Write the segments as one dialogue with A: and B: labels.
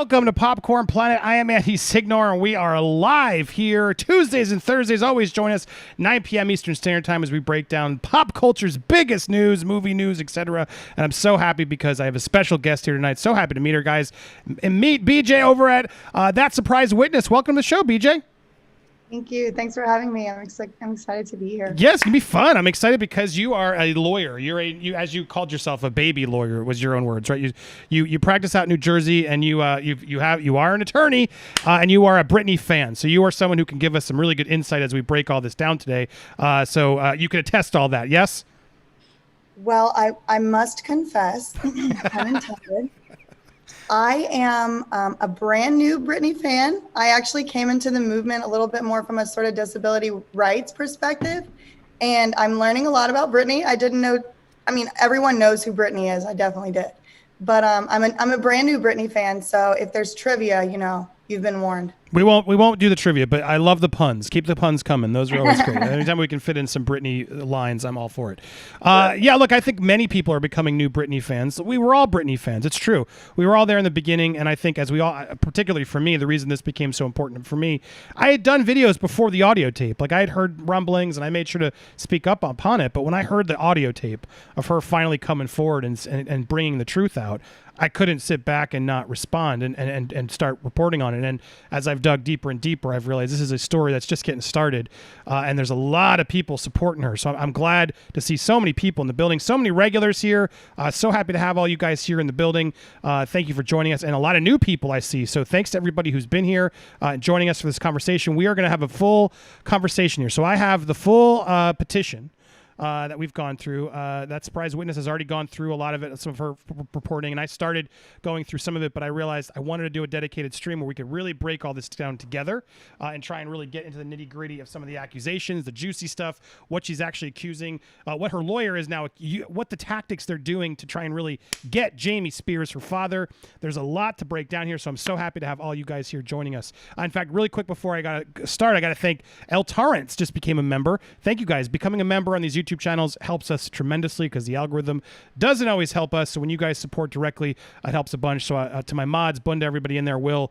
A: Welcome to Popcorn Planet. I am Andy Signore, and we are live here Tuesdays and Thursdays. Always join us 9 p.m. Eastern Standard Time as we break down pop culture's biggest news, movie news, etc. And I'm so happy because I have a special guest here tonight. So happy to meet her, guys. And meet BJ over at That Surprise Witness. Welcome to the show, BJ.
B: Thank you. Thanks for having me. I'm excited to be here.
A: Yes, it's gonna be fun. I'm excited because you are a lawyer. You as you called yourself, a baby lawyer was your own words, right? You practice out in New Jersey, and you are an attorney, and you are a Britney fan. So you are someone who can give us some really good insight as we break all this down today. So you can attest all that. Yes.
B: Well, I must confess, pun intended, I am a brand new Britney fan. I actually came into the movement a little bit more from a sort of disability rights perspective, and I'm learning a lot about Britney. I didn't know, I mean, everyone knows who Britney is. I definitely did. But I'm a brand new Britney fan, so if there's trivia, you've been warned.
A: We won't do the trivia, but I love the puns. Keep the puns coming. Those are always great. Anytime we can fit in some Britney lines, I'm all for it. Yeah, look, I think many people are becoming new Britney fans. We were all Britney fans. It's true. We were all there in the beginning, and I think as we all, particularly for me, the reason this became so important for me, I had done videos before the audio tape. Like I had heard rumblings, and I made sure to speak up upon it. But when I heard the audio tape of her finally coming forward and bringing the truth out, I couldn't sit back and not respond and start reporting on it. And as I've dug deeper and deeper, I've realized this is a story that's just getting started. And there's a lot of people supporting her. So I'm glad to see so many people in the building, so many regulars here. So happy to have all you guys here in the building. Thank you for joining us. And a lot of new people I see. So thanks to everybody who's been here joining us for this conversation. We are going to have a full conversation here. So I have the full petition that we've gone through. That Surprise Witness has already gone through a lot of it, some of her reporting, and I started going through some of it, but I realized I wanted to do a dedicated stream where we could really break all this down together and try and really get into the nitty-gritty of some of the accusations, the juicy stuff, what she's actually accusing, what her lawyer is now, what the tactics they're doing to try and really get Jamie Spears, her father. There's a lot to break down here, so I'm so happy to have all you guys here joining us. In fact, really quick before I got to start, I got to thank El Torrance just became a member. Thank you guys. Becoming a member on these YouTube channels helps us tremendously because the algorithm doesn't always help us. So when you guys support directly, it helps a bunch. So to my mods, Bunda, everybody in there, will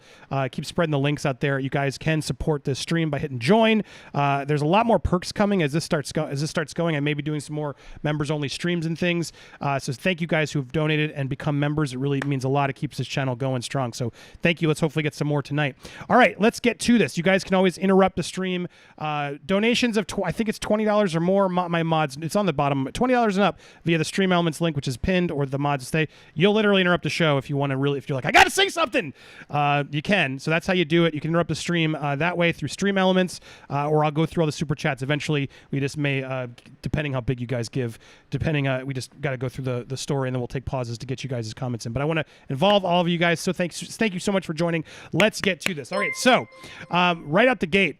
A: keep spreading the links out there. You guys can support this stream by hitting join. There's a lot more perks coming as this starts going. I may be doing some more members only streams and things. So thank you guys who have donated and become members. It really means a lot. It keeps this channel going strong. So thank you. Let's hopefully get some more tonight. All right, let's get to this. You guys can always interrupt the stream. Donations of I think it's $20 or more. My mods, it's on the bottom, $20 and up via the Stream Elements link, which is pinned, or the mods stay. You'll literally interrupt the show if you want to really, if you're like, I got to say something, you can. So that's how you do it. You can interrupt the stream that way through Stream Elements, or I'll go through all the super chats. Eventually, we just may, depending how big you guys give, we just got to go through the story, and then we'll take pauses to get you guys' comments in. But I want to involve all of you guys. So thank you so much for joining. Let's get to this. All right. So right out the gate.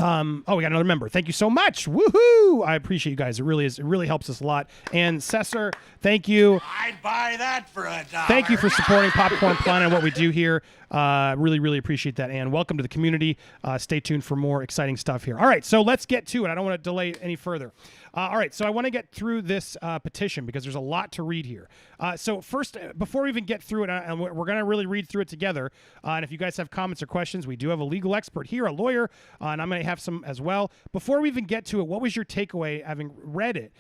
A: We got another member. Thank you so much. Woohoo! I appreciate you guys. It really helps us a lot. And Successor, thank you.
C: I'd buy that for $1.
A: Thank you for supporting Popcorned Planet and what we do here. Really appreciate that. And welcome to the community. Stay tuned for more exciting stuff here. All right, so let's get to it. I don't want to delay any further. All right, so I want to get through this petition because there's a lot to read here. So first, before we even get through it, and we're going to really read through it together. And if you guys have comments or questions, we do have a legal expert here, a lawyer, and I'm going to have some as well. Before we even get to it, what was your takeaway having read it?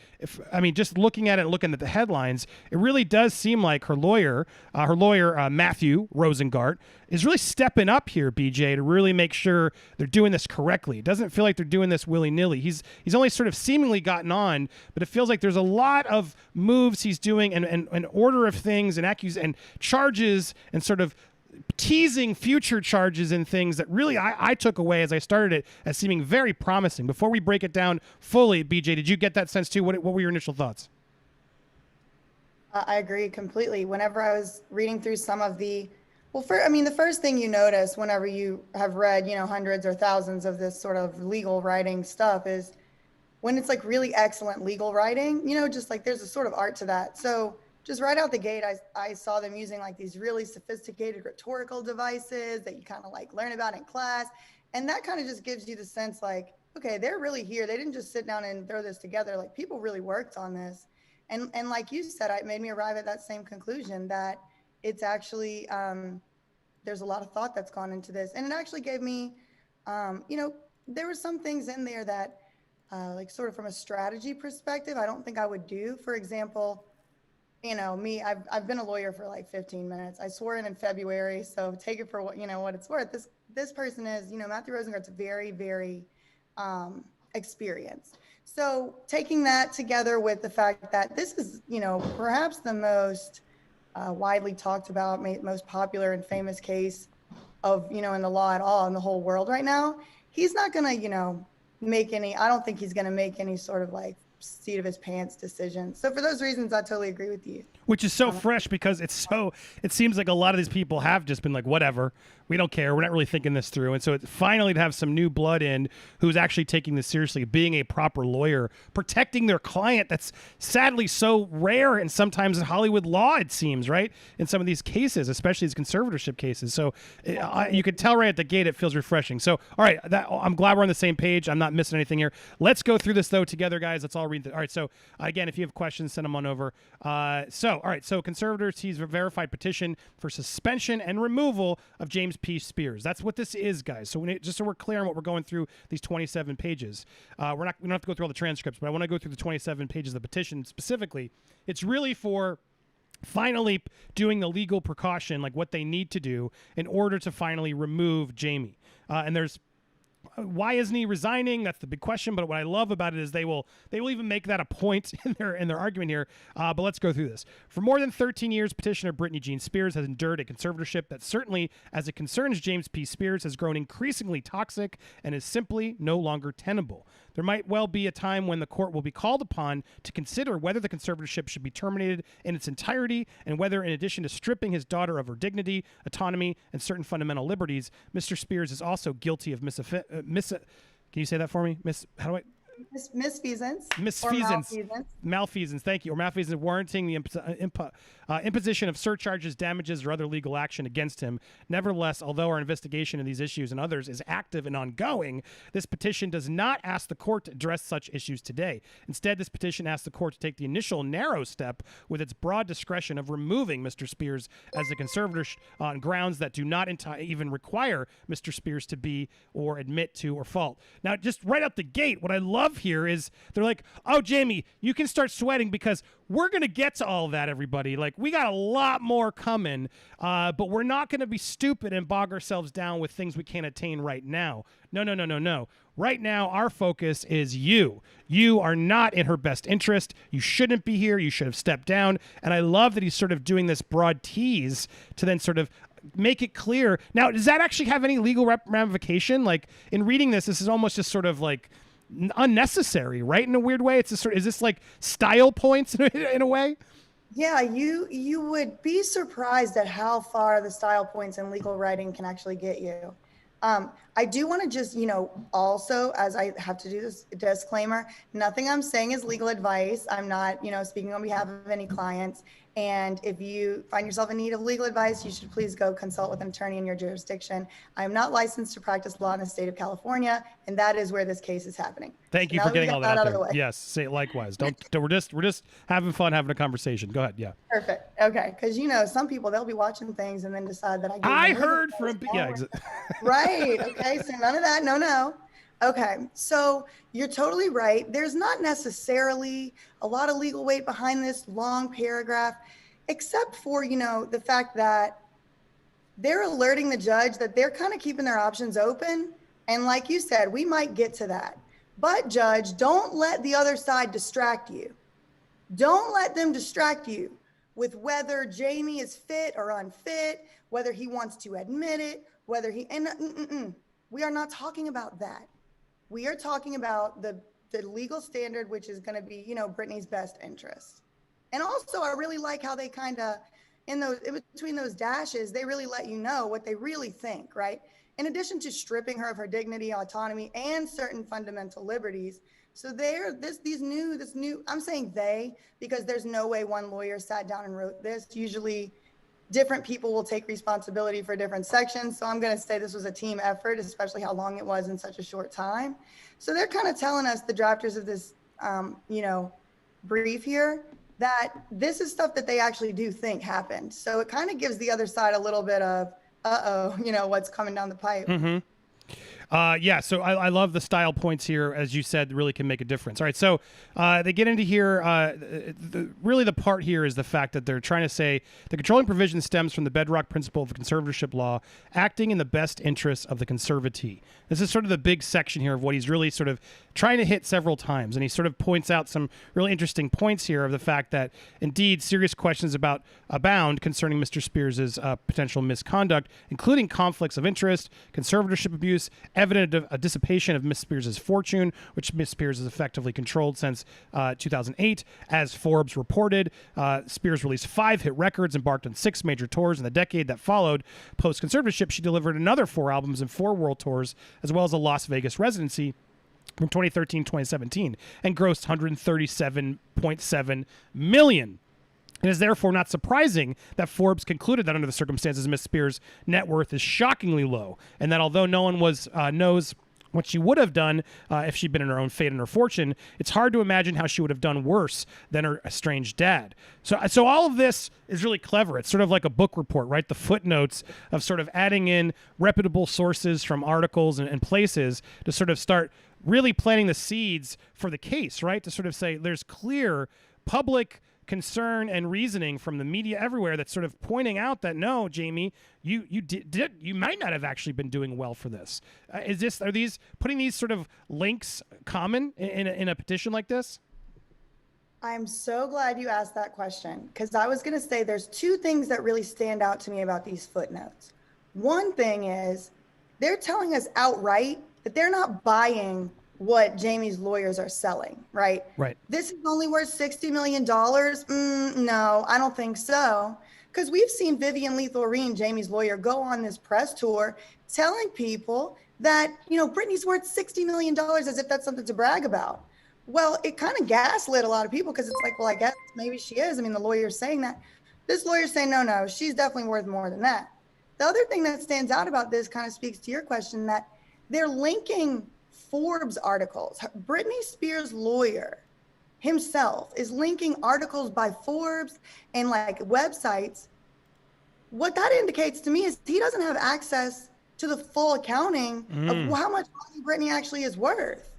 A: Just looking at it, looking at the headlines, it really does seem like her lawyer, Matthew Rosengart, is really stepping up here, BJ, to really make sure they're doing this correctly. It doesn't feel like they're doing this willy-nilly. He's only sort of seemingly gotten on, but it feels like there's a lot of moves he's doing and order of things and charges and sort of teasing future charges and things that really I took away as I started it as seeming very promising. Before we break it down fully, BJ, did you get that sense too? What were your initial thoughts?
B: I agree completely. Whenever I was reading through some of the the first thing you notice whenever you have read, hundreds or thousands of this sort of legal writing stuff is when it's like really excellent legal writing, just like there's a sort of art to that. So just right out the gate, I saw them using like these really sophisticated rhetorical devices that you kind of like learn about in class. And that kind of just gives you the sense like, okay, they're really here. They didn't just sit down and throw this together. Like people really worked on this. And like you said, it made me arrive at that same conclusion that it's actually there's a lot of thought that's gone into this. And it actually gave me, there were some things in there that, like sort of from a strategy perspective, I don't think I would do. For example, me, I've been a lawyer for like 15 minutes. I swore in February, so take it for what it's worth. This person is, Matthew Rosengart's very, very experienced. So taking that together with the fact that this is, perhaps the most widely talked about, most popular and famous case of, in the law at all in the whole world right now, he's not going to, I don't think he's going to make any sort of like seat of his pants decision. So for those reasons, I totally agree with you.
A: Which is so fresh because it seems like a lot of these people have just been like, whatever, we don't care. We're not really thinking this through. And so finally to have some new blood in who's actually taking this seriously, being a proper lawyer, protecting their client. That's sadly so rare. And sometimes in Hollywood law, it seems, right? In some of these cases, especially these conservatorship cases. So you could tell right at the gate, it feels refreshing. So, all right, I'm glad we're on the same page. I'm not missing anything here. Let's go through this though together, guys. Let's all read it. All right. So again, if you have questions, send them on over. All right. So conservator sees a verified petition for suspension and removal of James P. Spears. That's what this is, guys. So just so we're clear on what we're going through we don't have to go through all the transcripts, but I want to go through the 27 pages of the petition specifically. It's really for finally doing the legal precaution, like what they need to do in order to finally remove Jamie. And there's why isn't he resigning? That's the big question. But what I love about it is they will even make that a point in their argument here. But let's go through this. For more than 13 years, petitioner Britney Jean Spears has endured a conservatorship that certainly, as it concerns James P. Spears, has grown increasingly toxic and is simply no longer tenable. There might well be a time when the court will be called upon to consider whether the conservatorship should be terminated in its entirety and whether, in addition to stripping his daughter of her dignity, autonomy, and certain fundamental liberties, Mr. Spears is also guilty of can you say that for me?
B: Misfeasance.
A: Malfeasance, thank you. Or malfeasance, warranting the imposition of surcharges, damages, or other legal action against him. Nevertheless, although our investigation of these issues and others is active and ongoing, this petition does not ask the court to address such issues today. Instead, this petition asks the court to take the initial narrow step with its broad discretion of removing Mr. Spears as the conservator on grounds that do not even require Mr. Spears to be or admit to or fault. Now, just right out the gate, what I love here is they're like, oh, Jamie, you can start sweating because we're going to get to all that, everybody. Like, we got a lot more coming, but we're not going to be stupid and bog ourselves down with things we can't attain right now. No. Right now, our focus is you. You are not in her best interest. You shouldn't be here. You should have stepped down. And I love that he's sort of doing this broad tease to then sort of make it clear. Now, does that actually have any legal ramification? Like, in reading this is almost just sort of like unnecessary, right? In a weird way, is this like style points in a way?
B: Yeah, you would be surprised at how far the style points in legal writing can actually get you. I do want to just, also, as I have to do this disclaimer, nothing I'm saying is legal advice. I'm not, speaking on behalf of any clients. And if you find yourself in need of legal advice, you should please go consult with an attorney in your jurisdiction. I am not licensed to practice law in the state of California, and that is where this case is happening.
A: Thank you for getting all that out there. Yes, say it likewise. We're just having fun, having a conversation. Go ahead. Yeah.
B: Perfect. Okay, because some people, they'll be watching things and then decide that
A: I heard from
B: right. Okay, so none of that. No. Okay, so you're totally right. There's not necessarily a lot of legal weight behind this long paragraph, except for, the fact that they're alerting the judge that they're kind of keeping their options open. And like you said, we might get to that. But judge, don't let the other side distract you. Don't let them distract you with whether Jamie is fit or unfit, whether he wants to admit it, whether he, we are not talking about that. We are talking about the legal standard, which is going to be, Britney's best interest. And also, I really like how they kind of, in between those dashes, they really let you know what they really think, right? In addition to stripping her of her dignity, autonomy, and certain fundamental liberties. So this new, I'm saying they, because there's no way one lawyer sat down and wrote this. Usually different people will take responsibility for different sections. So I'm going to say this was a team effort, especially how long it was in such a short time. So they're kind of telling us, the drafters of this, brief here, that this is stuff that they actually do think happened. So it kind of gives the other side a little bit of, what's coming down the pipe.
A: Yeah, so I love the style points here, as you said, really can make a difference. All right, so they get into here. Really, the part here is the fact that they're trying to say the controlling provision stems from the bedrock principle of conservatorship law, acting in the best interests of the conservatee. This is sort of the big section here of what he's really sort of trying to hit several times, and he sort of points out some really interesting points here of the fact that, indeed, serious questions abound concerning Mr. Spears' potential misconduct, including conflicts of interest, conservatorship abuse, evident a dissipation of Miss Spears' fortune, which Miss Spears has effectively controlled since 2008. As Forbes reported, Spears released 5 hit records, embarked on 6 major tours in the decade that followed. Post-conservatorship, she delivered another 4 albums and 4 world tours, as well as a Las Vegas residency from 2013 to 2017, and grossed $137.7 million. It is therefore not surprising that Forbes concluded that under the circumstances, Miss Spears' net worth is shockingly low, and that although no one knows what she would have done if she'd been in her own fate and her fortune, it's hard to imagine how she would have done worse than her estranged dad. So all of this is really clever. It's sort of like a book report, right? The footnotes of sort of adding in reputable sources from articles and places to sort of start really planting the seeds for the case, right? To sort of say there's clear public concern and reasoning from the media everywhere that's sort of pointing out that no, Jamie, you might not have actually been doing well for this. Are these putting these sort of links common in a petition like this?
B: I'm so glad you asked that question, because I was going to say there's 2 things that really stand out to me about these footnotes. One thing is they're telling us outright that they're not buying what Jamie's lawyers are selling, right?
A: Right.
B: This is only worth $60 million. No, I don't think so. Because we've seen Vivian Lethal-Reen, Jamie's lawyer, go on this press tour telling people that, Britney's worth $60 million as if that's something to brag about. Well, it kind of gaslit a lot of people because it's like, well, I guess maybe she is. I mean, the lawyer's saying that. This lawyer's saying, no, she's definitely worth more than that. The other thing that stands out about this kind of speaks to your question, that they're linking Forbes articles. Britney Spears' lawyer himself is linking articles by Forbes and like websites. What that indicates to me is he doesn't have access to the full accounting of how much money Britney actually is worth.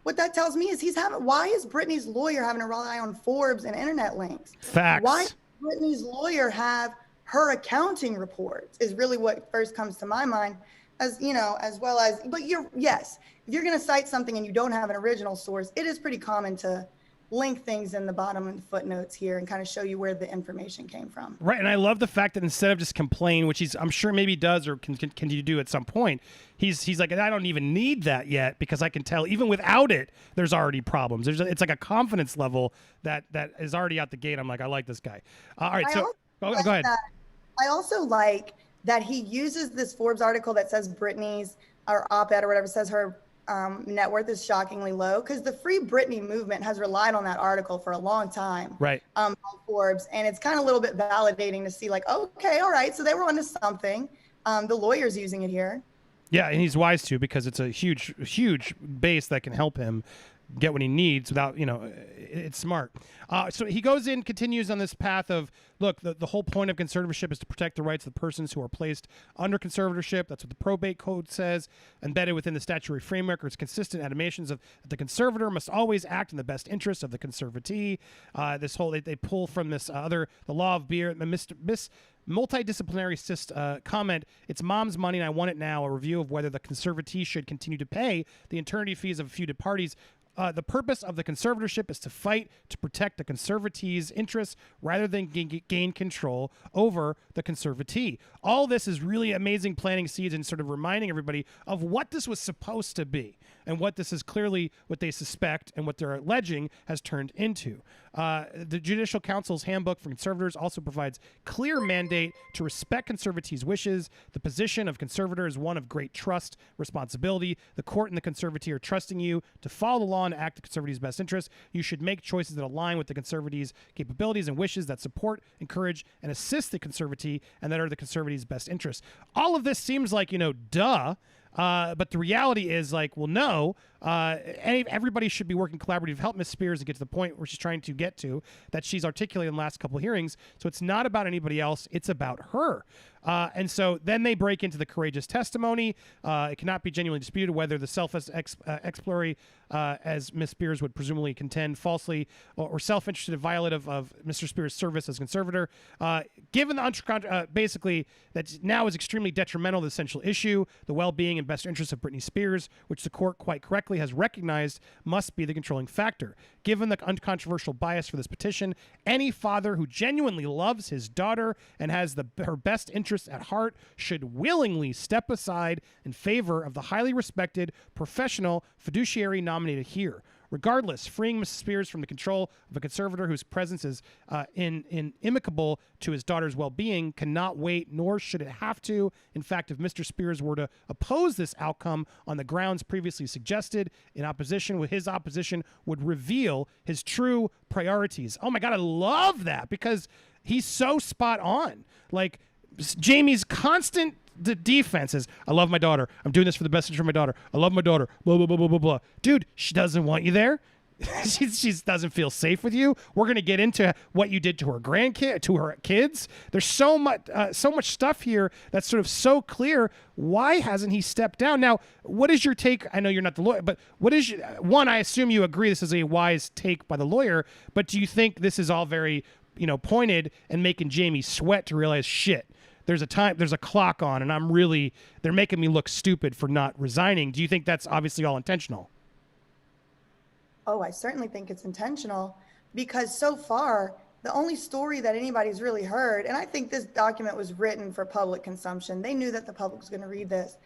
B: What that tells me is why is Britney's lawyer having to rely on Forbes and internet links?
A: Facts.
B: Why does Britney's lawyer have her accounting reports is really what first comes to my mind. As well as, but yes, if you're going to cite something and you don't have an original source, it is pretty common to link things in the bottom of the footnotes here and kind of show you where the information came from.
A: Right, and I love the fact that instead of just complain, which I'm sure maybe does or can you do at some point, he's like, I don't even need that yet because I can tell even without it, there's already problems. It's like a confidence level that is already out the gate. I'm like, I like this guy. All right, go ahead.
B: I also like that he uses this Forbes article that says Britney's, or op-ed or whatever, says her net worth is shockingly low, because the Free Britney movement has relied on that article for a long time.
A: Right.
B: On Forbes, and it's kind of a little bit validating to see, like, okay, all right, so they were onto something. The lawyer's using it here. Yeah,
A: and he's wise to, because it's a huge base that can help him get what he needs without, it's smart. So he continues on this path of, look, the whole point of conservatorship is to protect the rights of the persons who are placed under conservatorship. That's what the probate code says. Embedded within the statutory framework are consistent admonitions of that the conservator must always act in the best interest of the conservatee. They pull from this the law of beer, multidisciplinary comment, it's mom's money and I want it now, a review of whether the conservatee should continue to pay the eternity fees of feuded parties. The purpose of the conservatorship is to fight to protect the conservatee's interests rather than gain control over the conservatee. All this is really amazing, planting seeds and sort of reminding everybody of what this was supposed to be and what this is clearly what they suspect and what they're alleging has turned into. The Judicial Council's Handbook for Conservators also provides clear mandate to respect conservatees' wishes. The position of conservator is one of great trust, responsibility. The court and the conservatee are trusting you to follow the law and act in the conservative's best interest. You should make choices that align with the conservative's capabilities and wishes, that support, encourage, and assist the conservatee, and that are the conservative's best interests. All of this seems like, duh. But the reality is like, well, no, Everybody should be working collaborative to help Miss Spears and get to the point where she's trying to get to, that she's articulated in the last couple of hearings. So it's not about anybody else. It's about her. And so then they break into the courageous testimony. It cannot be genuinely disputed whether the selfless explory, as Miss Spears would presumably contend, falsely or self-interested, violative of Mr. Spears' service as conservator, given the basically that now is extremely detrimental to the essential issue, the well-being and best interests of Britney Spears, which the court quite correctly has recognized must be the controlling factor. Given the uncontroversial bias for this petition, any father who genuinely loves his daughter and has her best interests at heart should willingly step aside in favor of the highly respected professional fiduciary nominated here. Regardless, freeing Mrs. Spears from the control of a conservator whose presence is inimical to his daughter's well-being cannot wait, nor should it have to. In fact, if Mr. Spears were to oppose this outcome on the grounds previously suggested, his opposition would reveal his true priorities. Oh my God, I love that because he's so spot on. Like, Jamie's constant defense is, I love my daughter. I'm doing this for the best interest of my daughter. I love my daughter. Blah, blah, blah, blah, blah, blah. Dude, she doesn't want you there. she doesn't feel safe with you. We're going to get into what you did to her kids. There's so much stuff here that's sort of so clear. Why hasn't he stepped down? Now, what is your take? I know you're not the lawyer, but what is one, I assume you agree this is a wise take by the lawyer, but do you think this is all very, pointed and making Jamie sweat to realize, shit, there's a clock on, and they're making me look stupid for not resigning. Do you think that's obviously all intentional?
B: Oh, I certainly think it's intentional because so far, the only story that anybody's really heard, and I think this document was written for public consumption. They knew that the public was going to read this.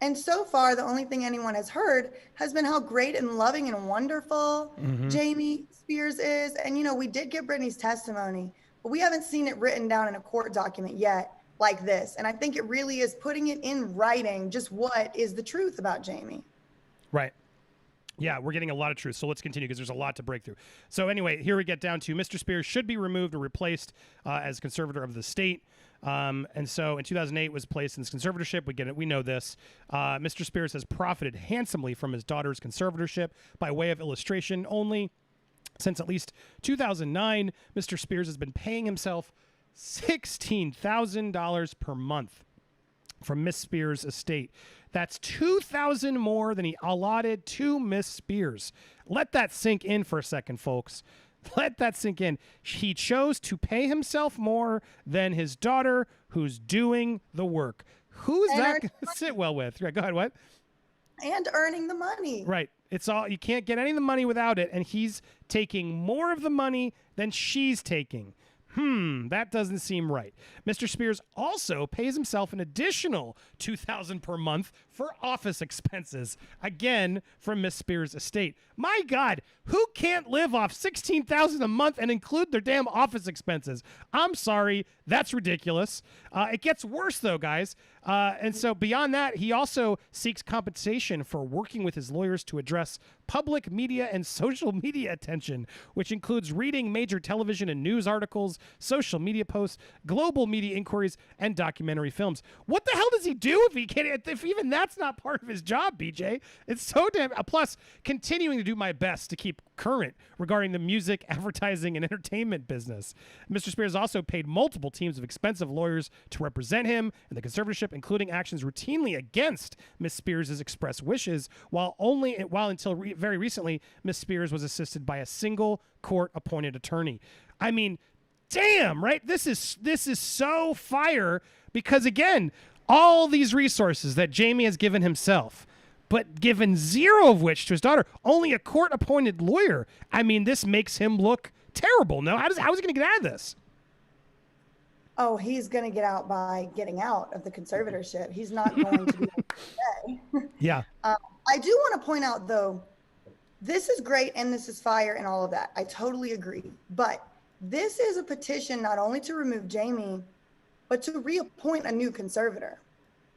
B: And so far, the only thing anyone has heard has been how great and loving and wonderful Jamie Spears is. And, we did get Britney's testimony, but we haven't seen it written down in a court document yet like this. And I think it really is putting it in writing, just what is the truth about Jamie.
A: Right. Yeah, we're getting a lot of truth. So let's continue because there's a lot to break through. So anyway, here we get down to Mr. Spears should be removed or replaced as conservator of the state. And so in 2008 was placed in this conservatorship. We get it. We know this. Mr. Spears has profited handsomely from his daughter's conservatorship. By way of illustration only, since at least 2009, Mr. Spears has been paying himself $16,000 per month from Miss Spears' estate. That's $2,000 more than he allotted to Miss Spears. Let that sink in for a second, folks. Let that sink in. He chose to pay himself more than his daughter, who's doing the work. Who's that going to sit well with? Right, go ahead, what?
B: And earning the money.
A: Right. It's all, you can't get any of the money without it, and he's taking more of the money than she's taking. That doesn't seem right. Mr. Spears also pays himself an additional $2,000 per month for office expenses, again from Miss Spears' estate. My God, who can't live off $16,000 a month and include their damn office expenses? I'm sorry, that's ridiculous. It gets worse though, guys. And so beyond that, he also seeks compensation for working with his lawyers to address public media and social media attention, which includes reading major television and news articles, social media posts, global media inquiries, and documentary films. What the hell does he do if even that's not part of his job, BJ? It's so damn... Plus, continuing to do my best to keep current regarding the music, advertising, and entertainment business. Mr. Spears also paid multiple teams of expensive lawyers to represent him in the conservatorship, including actions routinely against Miss Spears' express wishes, while until very recently, Miss Spears was assisted by a single court-appointed attorney. I mean, damn, right? This is so fire because, again, all these resources that Jamie has given himself, but given zero of which to his daughter, only a court-appointed lawyer. I mean, this makes him look terrible. No, how is he going to get out of this?
B: Oh, he's going to get out by getting out of the conservatorship. He's not going to be able to stay.
A: Yeah.
B: I do want to point out, though, this is great and this is fire and all of that. I totally agree. But this is a petition not only to remove Jamie, but to reappoint a new conservator.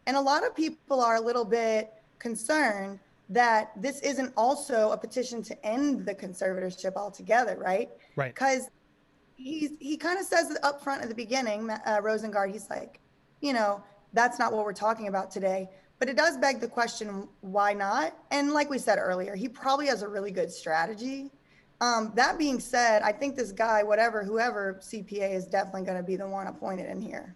B: And a lot of people are a little bit concerned that this isn't also a petition to end the conservatorship altogether, right?
A: Right.
B: Because he kind of says it up front at the beginning, Rosengard, he's like, that's not what we're talking about today. But it does beg the question, why not? And like we said earlier, he probably has a really good strategy. That being said, I think this guy, whoever CPA, is definitely going to be the one appointed in here.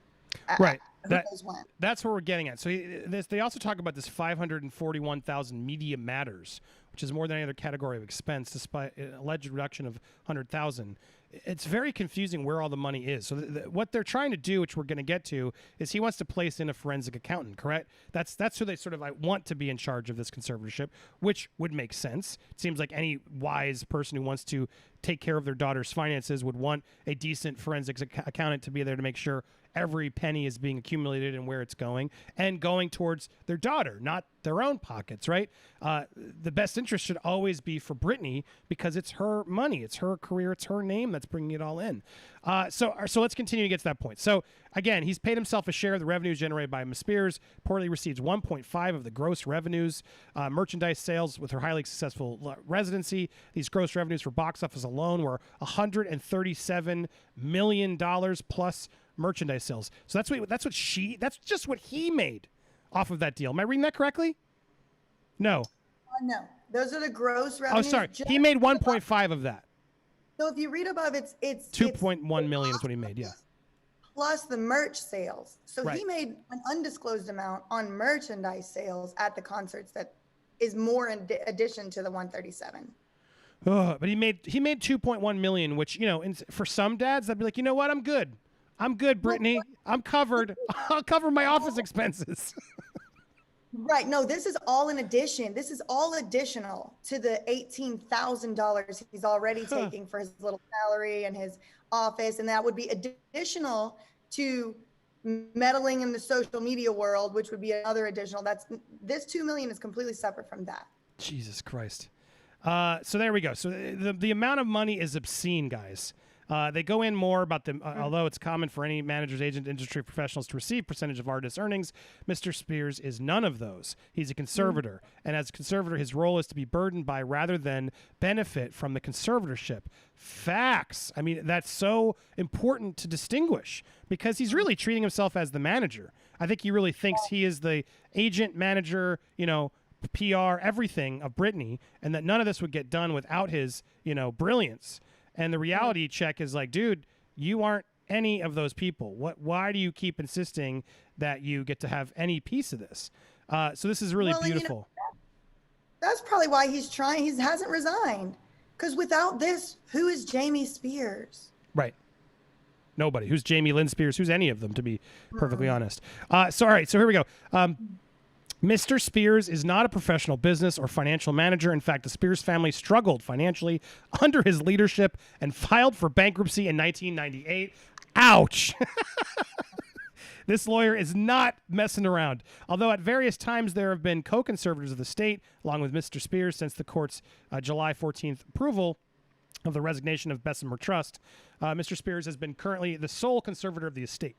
A: Right.
B: Who knows when?
A: That's what we're getting at. So they also talk about this 541,000 media matters, which is more than any other category of expense, despite an alleged reduction of 100,000. It's very confusing where all the money is. So what they're trying to do, which we're going to get to, is he wants to place in a forensic accountant, correct? That's who they sort of want to be in charge of this conservatorship, which would make sense. It seems like any wise person who wants to take care of their daughter's finances would want a decent forensics accountant to be there to make sure every penny is being accumulated and where it's going, and going towards their daughter, not their own pockets, right? The best interest should always be for Britney because it's her money, it's her career, it's her name that's bringing it all in. So let's continue to get to that point. So again, he's paid himself a share of the revenues generated by Ms. Spears, reportedly receives 1.5 of the gross revenues, merchandise sales with her highly successful residency. These gross revenues for box office alone were $137 million plus merchandise sales. So that's just what he made off of that deal. Am I reading that correctly? No.
B: No, those are the gross revenues.
A: Oh, sorry. He made 1.5 of that.
B: So if you read above, it's
A: 2.1 million is what he made. Yeah.
B: Plus the merch sales. So
A: Right.
B: he made an undisclosed amount on merchandise sales at the concerts that is more in addition to the 137.
A: But he made 2.1 million, which, for some dads, that'd be like, you know what? I'm good, Britney. I'm covered. I'll cover my office expenses.
B: Right. No, this is all in addition. This is all additional to the $18,000 he's already taking for his little salary and his office. And that would be additional to meddling in the social media world, which would be another additional. This 2 million is completely separate from that.
A: Jesus Christ. So there we go. So the amount of money is obscene, guys. They go in more about them, although it's common for any managers, agent, industry professionals to receive percentage of artists' earnings. Mr. Spears is none of those. He's a conservator, and as a conservator, his role is to be burdened by rather than benefit from the conservatorship. Facts. I mean, that's so important to distinguish because he's really treating himself as the manager. I think he really thinks he is the agent, manager, PR, everything of Britney, and that none of this would get done without his, brilliance. And the reality check is like, dude, you aren't any of those people. Why do you keep insisting that you get to have any piece of this? So this is really beautiful.
B: That's probably why he's trying. He hasn't resigned. Because without this, who is Jamie Spears?
A: Right. Nobody. Who's Jamie Lynn Spears? Who's any of them, to be perfectly honest? All right. So here we go. Mr. Spears is not a professional business or financial manager. In fact, the Spears family struggled financially under his leadership and filed for bankruptcy in 1998. Ouch. This lawyer is not messing around. Although at various times there have been co-conservators of the state, along with Mr. Spears, since the court's July 14th approval of the resignation of Bessemer Trust, Mr. Spears has been currently the sole conservator of the estate.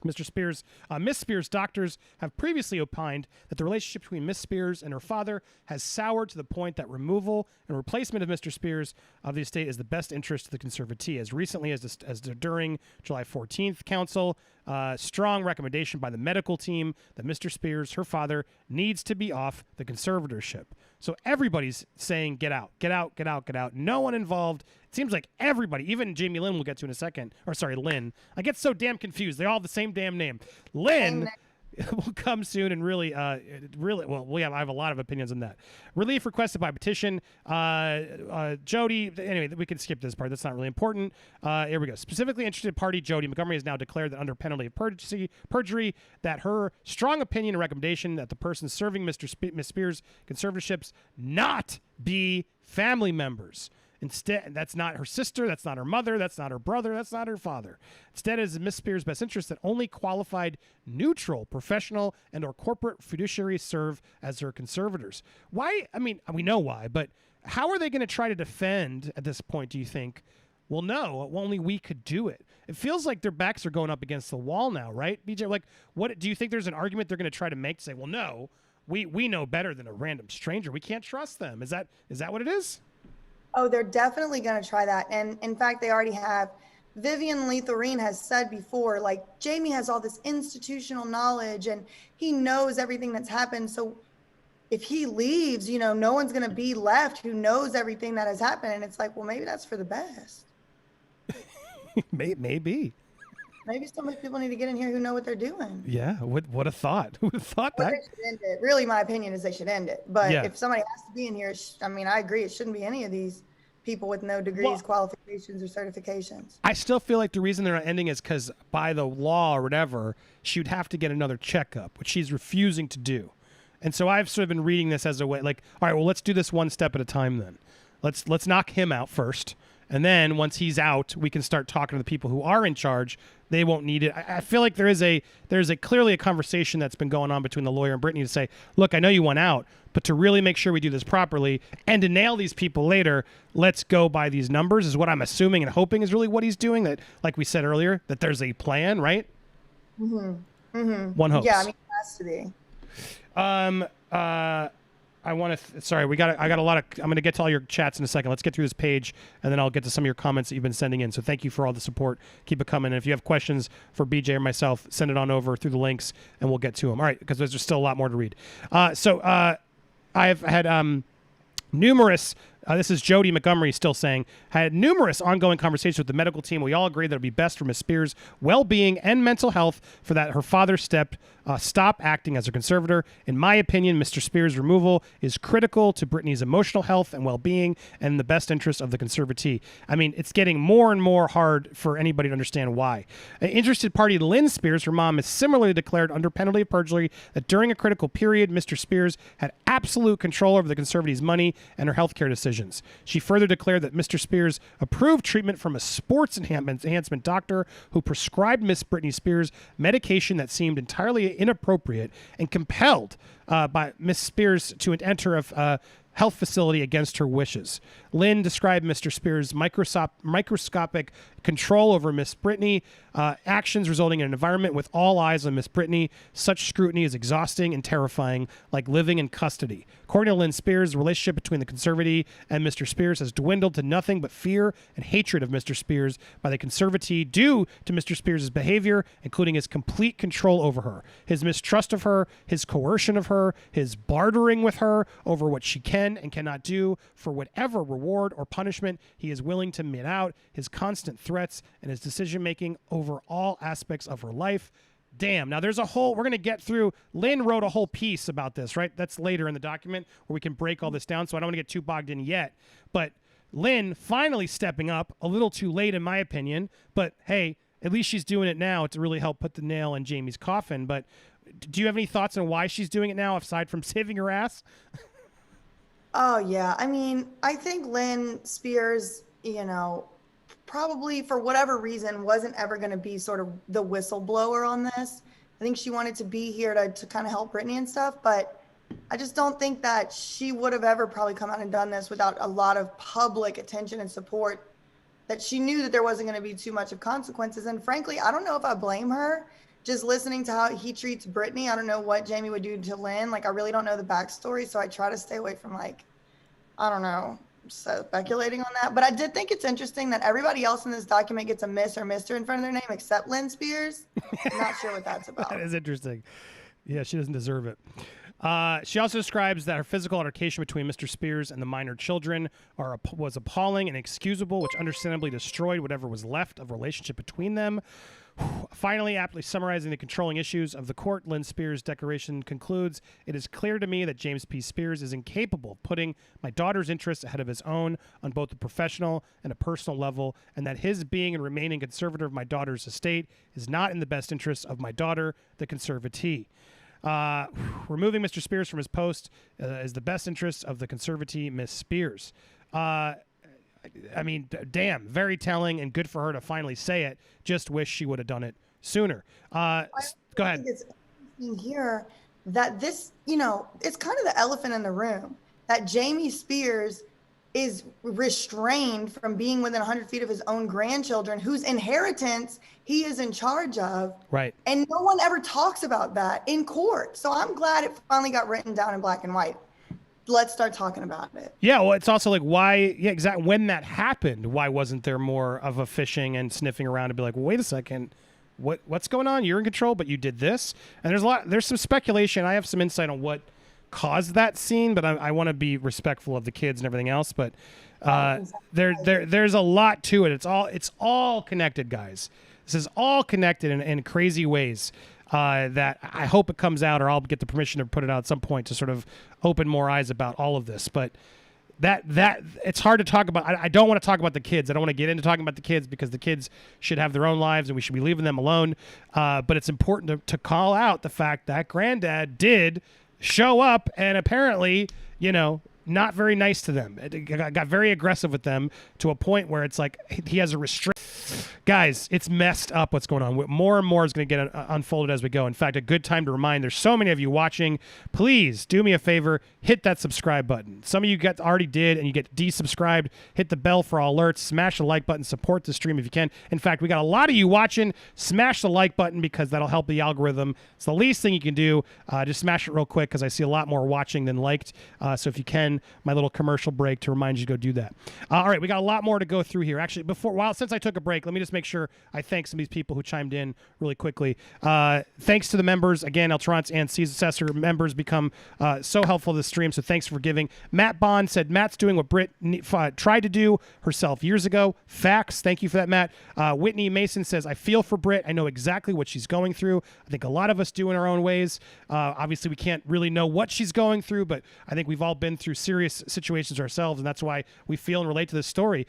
A: Miss Spears' doctors have previously opined that the relationship between Miss Spears and her father has soured to the point that removal and replacement of Mr. Spears of the estate is the best interest of the conservatee. As recently as during July 14th council, strong recommendation by the medical team that Mr. Spears, her father, needs to be off the conservatorship. So everybody's saying, get out, get out, get out, get out. No one involved. It seems like everybody, even Jamie Lynn we'll get to in a second. Or sorry, Lynn. I get so damn confused. They all have the same damn name. Lynn will come soon and really, I have a lot of opinions on that. Relief requested by petition. Jody, anyway, we can skip this part. That's not really important. Here we go. Specifically interested party Jody Montgomery has now declared that under penalty of perjury, that her strong opinion and recommendation that the person serving Miss Spears conservatorships not be family members. Instead, that's not her sister, that's not her mother, that's not her brother, that's not her father. Instead, it is in Miss Spears' best interest that only qualified, neutral, professional, and or corporate fiduciaries serve as her conservators. Why? I mean, we know why, but how are they going to try to defend at this point, do you think? Well, no, only we could do it. It feels like their backs are going up against the wall now, right, BJ? Like, what do you think there's an argument they're going to try to make to say, well, no, we know better than a random stranger. We can't trust them. Is that what it is?
B: Oh, they're definitely going to try that. And in fact, they already have. Vivian Lee Thoreen has said before, like, Jamie has all this institutional knowledge and he knows everything that's happened. So if he leaves, you know, no one's going to be left who knows everything that has happened. And it's like, well, maybe that's for the best.
A: Maybe.
B: Maybe some of the people need to get in here who know what they're doing.
A: Yeah. What a thought. Who would have thought
B: Well,
A: that?
B: they should end it. Really, my opinion is they should end it. But
A: Yeah.
B: if somebody has to be in here, I mean, I agree. It shouldn't be any of these people with no degrees,
A: Well,
B: qualifications, or certifications.
A: I still feel like the reason they're not ending is because by the law or whatever, she would have to get another checkup, which she's refusing to do. And so I've sort of been reading this as a way, like, all right, well, let's do this one step at a time then. Let's knock him out first. And then once he's out, we can start talking to the people who are in charge. They won't need it. I feel like there's clearly a conversation that's been going on between the lawyer and Britney to say, look, I know you went out, but to really make sure we do this properly and to nail these people later, let's go by these numbers is what I'm assuming and hoping is really what he's doing. That, like we said earlier, that there's a plan, right? Mm-hmm. Mm-hmm. One hopes.
B: Yeah, I mean, it has to be.
A: I want to. Sorry, I got a lot of. I'm going to get to all your chats in a second. Let's get through this page, and then I'll get to some of your comments that you've been sending in. So thank you for all the support. Keep it coming. And if you have questions for BJ or myself, send it on over through the links, and we'll get to them. All right, because there's still a lot more to read. I've had numerous. This is Jody Montgomery still saying, had numerous ongoing conversations with the medical team. We all agree that it would be best for Miss Spears' well-being and mental health for that her father stop acting as a conservator. In my opinion, Mr. Spears' removal is critical to Britney's emotional health and well-being and in the best interest of the conservatee. I mean, it's getting more and more hard for anybody to understand why. An interested party, Lynn Spears, her mom, has similarly declared under penalty of perjury that during a critical period, Mr. Spears had absolute control over the conservatee's money and her health care decisions. She further declared that Mr. Spears approved treatment from a sports enhancement doctor who prescribed Miss Britney Spears medication that seemed entirely inappropriate and compelled by Miss Spears to enter a health facility against her wishes. Lynn described Mr. Spears' microscopic control over Miss Britney, actions resulting in an environment with all eyes on Miss Britney. Such scrutiny is exhausting and terrifying, like living in custody. According to Lynn Spears, the relationship between the conservatee and Mr. Spears has dwindled to nothing but fear and hatred of Mr. Spears by the conservatee due to Mr. Spears' behavior, including his complete control over her, his mistrust of her, his coercion of her, his bartering with her over what she can and cannot do for whatever reward or punishment he is willing to mete out, his constant threats, and his decision-making over all aspects of her life. Damn. Now, there's a whole, we're going to get through, Lynn wrote a whole piece about this, right? That's later in the document where we can break all this down, so I don't want to get too bogged in yet. But Lynn finally stepping up, a little too late in my opinion, but hey, at least she's doing it now to really help put the nail in Jamie's coffin. But do you have any thoughts on why she's doing it now, aside from saving her ass?
B: Oh, yeah. I mean, I think Lynn Spears, you know, probably for whatever reason wasn't ever going to be sort of the whistleblower on this. I think she wanted to be here to kind of help Britney and stuff, but I just don't think that she would have ever probably come out and done this without a lot of public attention and support, that she knew that there wasn't going to be too much of consequences. And frankly, I don't know if I blame her. Just listening to how he treats Britney, I don't know what Jamie would do to Lynn. Like, I really don't know the backstory, so I try to stay away from, like, I don't know, speculating on that. But I did think it's interesting that everybody else in this document gets a Miss or Mr. in front of their name except Lynn Spears. I'm not sure what that's about.
A: That is interesting. Yeah, she doesn't deserve it. She also describes that her physical altercation between Mr. Spears and the minor children was appalling and inexcusable, which understandably destroyed whatever was left of relationship between them. Finally, aptly summarizing the controlling issues of the court, Lynn Spears' declaration concludes, "It is clear to me that James P. Spears is incapable of putting my daughter's interests ahead of his own on both a professional and a personal level, and that his being and remaining conservator of my daughter's estate is not in the best interest of my daughter, the conservatee. Removing Mr. Spears from his post is the best interest of the conservatee, Miss Spears." I mean, damn, very telling and good for her to finally say it. Just wish she would have done it sooner. Go ahead.
B: I think it's interesting here that this, you know, it's kind of the elephant in the room, that Jamie Spears is restrained from being within 100 feet of his own grandchildren, whose inheritance he is in charge of.
A: Right.
B: And no one ever talks about that in court. So I'm glad it finally got written down in black and white. let's start talking about it.
A: Yeah, well, it's also like why, yeah, exactly. When that happened, why wasn't there more of a fishing and sniffing around to be like, well, wait a second, what's going on? You're in control, but you did this. And there's some speculation. I have some insight on what caused that scene, but I want to be respectful of the kids and everything else. But there's a lot to it. It's all connected, guys. This is all connected in crazy ways. That I hope it comes out, or I'll get the permission to put it out at some point to sort of open more eyes about all of this. But that it's hard to talk about. I don't want to talk about the kids. I don't want to get into talking about the kids because the kids should have their own lives and we should be leaving them alone. But it's important to call out the fact that Granddad did show up and apparently, not very nice to them. It got very aggressive with them to a point where it's like he has a restrict. Guys, it's messed up what's going on. More and more is going to get unfolded as we go. In fact, a good time to remind, there's so many of you watching. Please do me a favor, hit that subscribe button. Some of you already did, and you get desubscribed. Hit the bell for all alerts. Smash the like button. Support the stream if you can. In fact, we got a lot of you watching. Smash the like button because that'll help the algorithm. It's the least thing you can do. Just smash it real quick because I see a lot more watching than liked. So if you can, my little commercial break to remind you to go do that. All right, we got a lot more to go through here. Actually, since I took a break, let me just make sure I thank some of these people who chimed in really quickly. Thanks to the members. Again, Eltrons and Successor members become so helpful to the stream, so thanks for giving. Matt Bond said, Matt's doing what Britney tried to do herself years ago. Facts. Thank you for that, Matt. Whitney Mason says, I feel for Brit. I know exactly what she's going through. I think a lot of us do in our own ways. Obviously, we can't really know what she's going through, but I think we've all been through serious situations ourselves, and that's why we feel and relate to this story.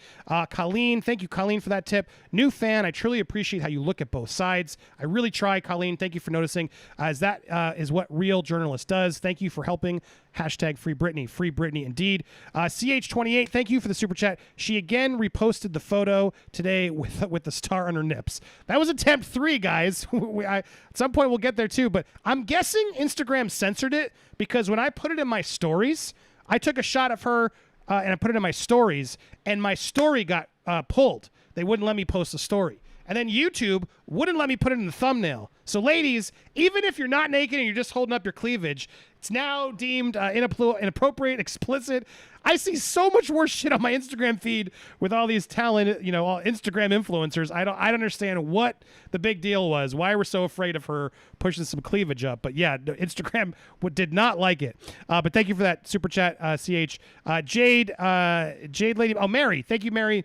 A: Colleen, thank you, Colleen, for that tip. New fan, I truly appreciate how you look at both sides. I really try, Colleen. Thank you for noticing, as that is what real journalist does. Thank you for helping. Hashtag Free Britney. Free Britney indeed. CH28, thank you for the super chat. She again reposted the photo today with the star on her nips. That was attempt 3, guys. At some point we'll get there too, but I'm guessing Instagram censored it because when I put it in my stories, I took a shot of her and I put it in my stories, and my story got pulled. They wouldn't let me post a story. And then YouTube wouldn't let me put it in the thumbnail. So ladies, even if you're not naked and you're just holding up your cleavage, it's now deemed inappropriate, explicit. I see so much worse shit on my Instagram feed with all these talented, all Instagram influencers. I don't understand what the big deal was. Why we're so afraid of her pushing some cleavage up. But yeah, Instagram did not like it. But thank you for that super chat, CH. Jade Lady. Oh, Mary. Thank you, Mary.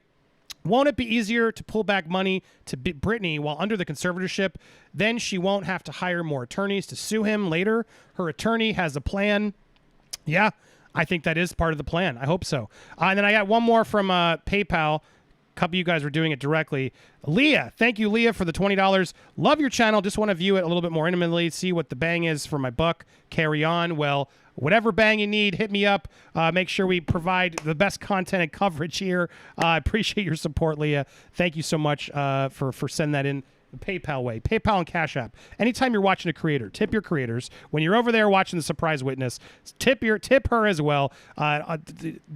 A: Won't it be easier to pull back money to Britney while under the conservatorship? Then she won't have to hire more attorneys to sue him later. Her attorney has a plan. Yeah, I think that is part of the plan. I hope so. And then I got one more from PayPal. A couple of you guys were doing it directly. Leah, thank you, Leah, for the $20. Love your channel. Just want to view it a little bit more intimately, see what the bang is for my buck. Carry on. Well, whatever bang you need, hit me up. Make sure we provide the best content and coverage here. I appreciate your support, Leah. Thank you so much for sending that in the PayPal way. PayPal and Cash App. Anytime you're watching a creator, tip your creators. When you're over there watching the surprise witness, tip her as well.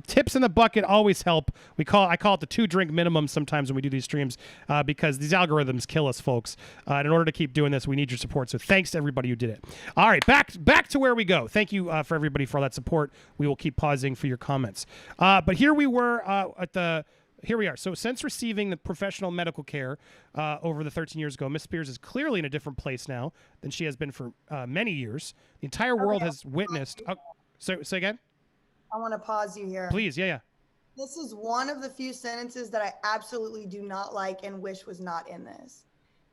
A: Tips in the bucket always help. I call it the 2-drink minimum sometimes when we do these streams because these algorithms kill us, folks. And in order to keep doing this, we need your support. So thanks to everybody who did it. All right, back to where we go. Thank you for everybody for all that support. We will keep pausing for your comments. But here we were Here we are. So since receiving the professional medical care over the 13 years ago, Miss Spears is clearly in a different place now than she has been for many years. The entire world has witnessed. Say again?
B: I want to pause you here.
A: Please, yeah.
B: This is one of the few sentences that I absolutely do not like and wish was not in this.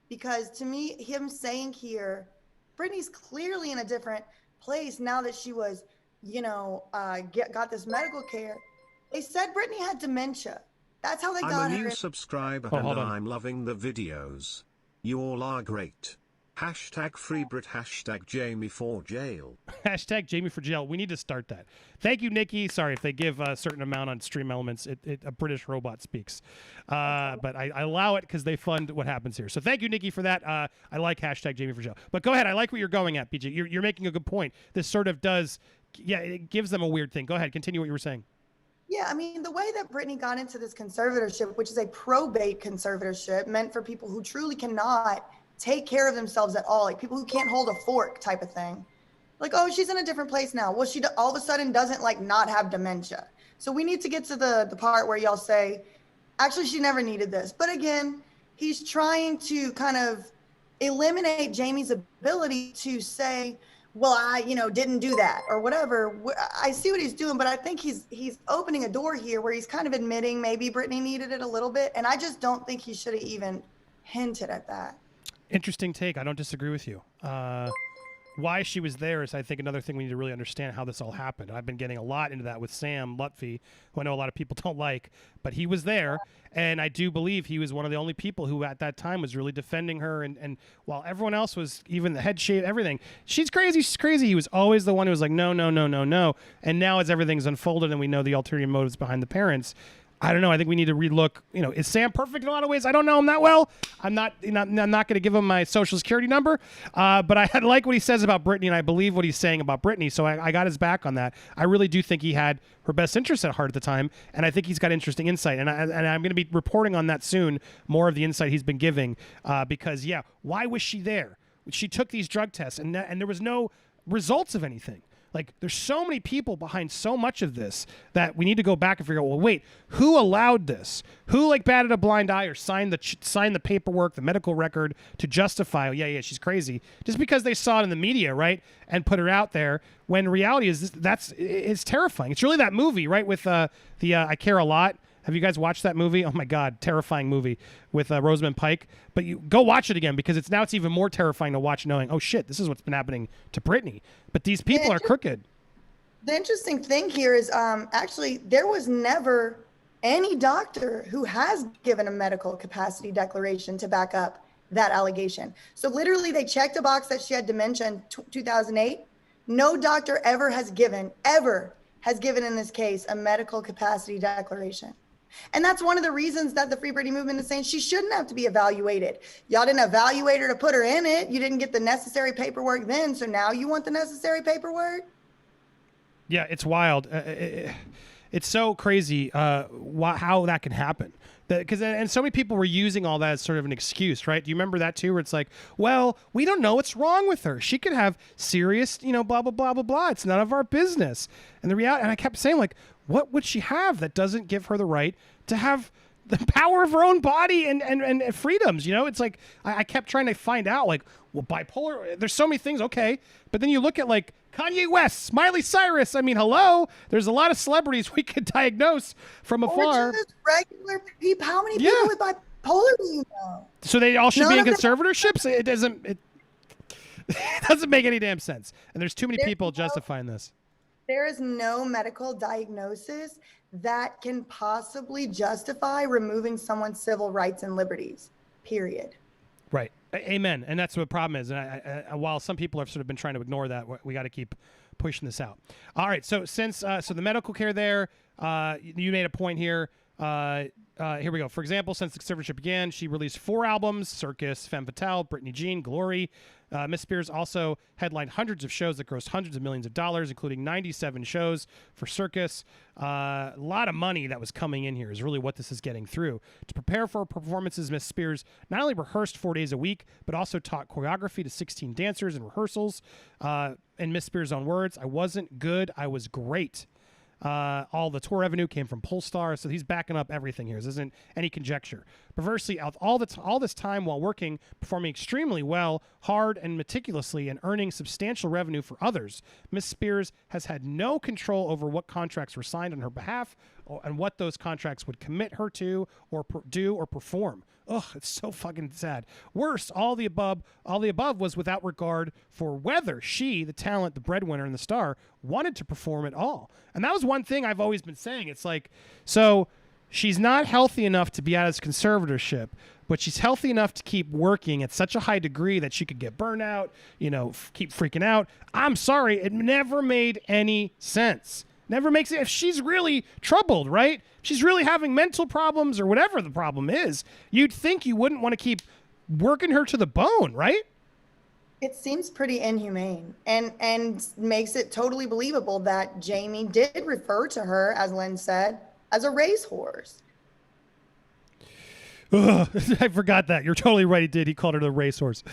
B: Because to me, him saying here, Britney's clearly in a different place now that she was, got this medical care. They said Britney had dementia. That's how they got her.
D: I'm a new subscriber and I'm loving the videos. You all are great. Hashtag FreeBrit, hashtag Jamie for jail.
A: Hashtag Jamie for jail. We need to start that. Thank you, Nikki. Sorry if they give a certain amount on Stream Elements. A British robot speaks. But I allow it because they fund what happens here. So thank you, Nikki, for that. I like hashtag Jamie for jail. But go ahead. I like what you're going at, PJ. You're making a good point. This sort of does, it gives them a weird thing. Go ahead. Continue what you were saying.
B: Yeah, I mean, the way that Britney got into this conservatorship, which is a probate conservatorship meant for people who truly cannot take care of themselves at all, like people who can't hold a fork type of thing. Like, oh, she's in a different place now. Well, she all of a sudden doesn't like not have dementia. So we need to get to the part where y'all say, actually, she never needed this. But again, he's trying to kind of eliminate Jamie's ability to say, well, I, didn't do that or whatever. I see what he's doing, but I think he's opening a door here where he's kind of admitting maybe Britney needed it a little bit. And I just don't think he should have even hinted at that.
A: Interesting take. I don't disagree with you. Why she was there is, I think, another thing we need to really understand how this all happened. I've been getting a lot into that with Sam Lutfi, who I know a lot of people don't like, but he was there, and I do believe he was one of the only people who at that time was really defending her, and while everyone else was, even the head shave, everything, she's crazy, he was always the one who was like, no, and now as everything's unfolded and we know the ulterior motives behind the parents, I don't know. I think we need to relook. Is Sam perfect in a lot of ways? I don't know him that well. I'm not going to give him my social security number. But I like what he says about Britney, and I believe what he's saying about Britney. So I got his back on that. I really do think he had her best interest at heart at the time, and I think he's got interesting insight. And I'm going to be reporting on that soon. More of the insight he's been giving, because why was she there? She took these drug tests, and there was no results of anything. Like, there's so many people behind so much of this that we need to go back and figure out, well, wait, who allowed this? Who, batted a blind eye or signed the paperwork, the medical record to justify, yeah, she's crazy, just because they saw it in the media, right, and put her out there, when reality is it's terrifying. It's really that movie, right, with I Care a Lot. Have you guys watched that movie? Oh my God, terrifying movie with Rosamund Pike. But you go watch it again, because it's even more terrifying to watch, knowing, oh shit, this is what's been happening to Britney. But these people are crooked.
B: The interesting thing here is actually there was never any doctor who has given a medical capacity declaration to back up that allegation. So literally they checked a box that she had dementia in 2008. No doctor ever has given in this case a medical capacity declaration. And that's one of the reasons that the Free Britney movement is saying she shouldn't have to be evaluated. Y'all didn't evaluate her to put her in it. You didn't get the necessary paperwork then, so now you want the necessary paperwork?
A: Yeah, it's wild. It's so crazy how that can happen. And so many people were using all that as sort of an excuse, right? Do you remember that too, where it's like, well, we don't know what's wrong with her. She could have serious, blah, blah, blah, blah, blah. It's none of our business. And the reality, and I kept saying, what would she have that doesn't give her the right to have the power of her own body and freedoms? It's like, I kept trying to find out, well, bipolar, there's so many things, okay. But then you look at Kanye West, Miley Cyrus. I mean, hello, there's a lot of celebrities we could diagnose from afar.
B: Or just regular people. How many people with bipolar do you know?
A: So they all should be in conservatorships? It doesn't make any damn sense. And there's too many people justifying this.
B: There is no medical diagnosis that can possibly justify removing someone's civil rights and liberties, period.
A: Right. Amen. And that's what the problem is. And I, while some people have sort of been trying to ignore that, we got to keep pushing this out. All right. So since so the medical care there, you made a point here. Here we go. For example, since the conservatorship began, she released 4 albums: Circus, Femme Fatale, Britney Jean, Glory. Miss Spears also headlined hundreds of shows that grossed hundreds of millions of dollars, including 97 shows for Circus. A lot of money that was coming in here is really what this is getting through. To prepare for performances, Miss Spears not only rehearsed 4 days a week, but also taught choreography to 16 dancers in rehearsals. In Miss Spears' own words, "I wasn't good, I was great." All the tour revenue came from Polestar, so he's backing up everything here. This isn't any conjecture. Perversely, all this time while working, performing extremely well, hard and meticulously, and earning substantial revenue for others, Miss Spears has had no control over what contracts were signed on her behalf and what those contracts would commit her to or do or perform. Ugh, it's so fucking sad. Worse, all the above was without regard for whether she, the talent, the breadwinner, and the star, wanted to perform at all. And that was one thing I've always been saying. It's like, so she's not healthy enough to be out of conservatorship, but she's healthy enough to keep working at such a high degree that she could get burnout, keep freaking out. I'm sorry, it never made any sense. Never makes it. If she's really troubled, right? She's really having mental problems or whatever the problem is, you'd think you wouldn't want to keep working her to the bone, right?
B: It seems pretty inhumane and makes it totally believable that Jamie did refer to her, as Lynn said, as a racehorse.
A: Ugh, I forgot that. You're totally right. He did. He called her the racehorse.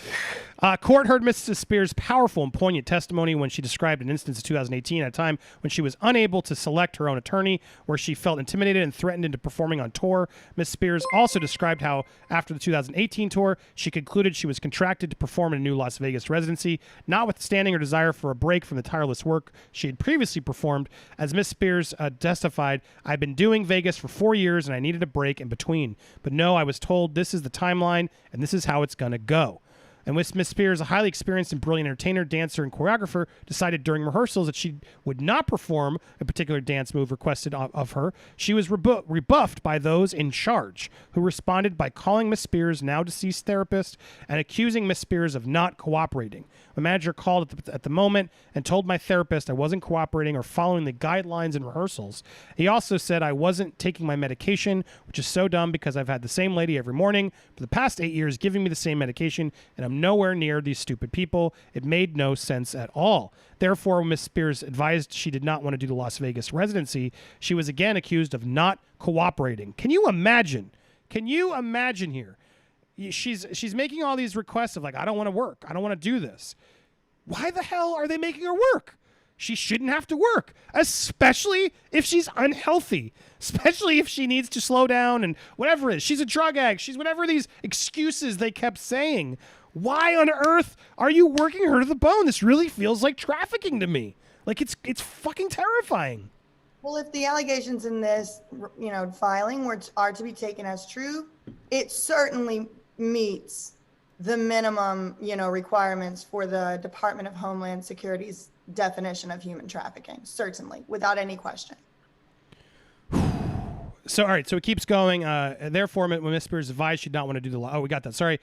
A: Court heard Mrs. Spears' powerful and poignant testimony when she described an instance of 2018 at a time when she was unable to select her own attorney, where she felt intimidated and threatened into performing on tour. Ms. Spears also described how, after the 2018 tour, she concluded she was contracted to perform in a new Las Vegas residency, notwithstanding her desire for a break from the tireless work she had previously performed. As Ms. Spears testified, "I've been doing Vegas for 4 years and I needed a break in between. But no, I was told this is the timeline and this is how it's going to go." And with Miss Spears, a highly experienced and brilliant entertainer, dancer, and choreographer, decided during rehearsals that she would not perform a particular dance move requested of her. She was rebuffed by those in charge, who responded by calling Miss Spears' now deceased therapist and accusing Miss Spears of not cooperating. My manager called at the moment and told my therapist I wasn't cooperating or following the guidelines in rehearsals. He also said I wasn't taking my medication, which is so dumb because I've had the same lady every morning for the past 8 years giving me the same medication, and I'm nowhere near these stupid people. It made no sense at all. Therefore, when Miss Spears advised she did not want to do the Las Vegas residency, she was again accused of not cooperating. Can you imagine? Can you imagine here? She's making all these requests of like, I don't want to work. I don't want to do this. Why the hell are they making her work? She shouldn't have to work, especially if she's unhealthy, especially if she needs to slow down and whatever it is. She's a drug addict. She's whatever these excuses they kept saying. Why on earth are you working her to the bone? This really feels like trafficking to me. Like it's fucking terrifying.
B: Well, if the allegations in this, filing are to be taken as true, it certainly meets the minimum, requirements for the Department of Homeland Security's definition of human trafficking, certainly, without any question.
A: So, all right, so it keeps going. Therefore, when Miss Spears advised she did not want to do the law. Oh, we got that. Sorry.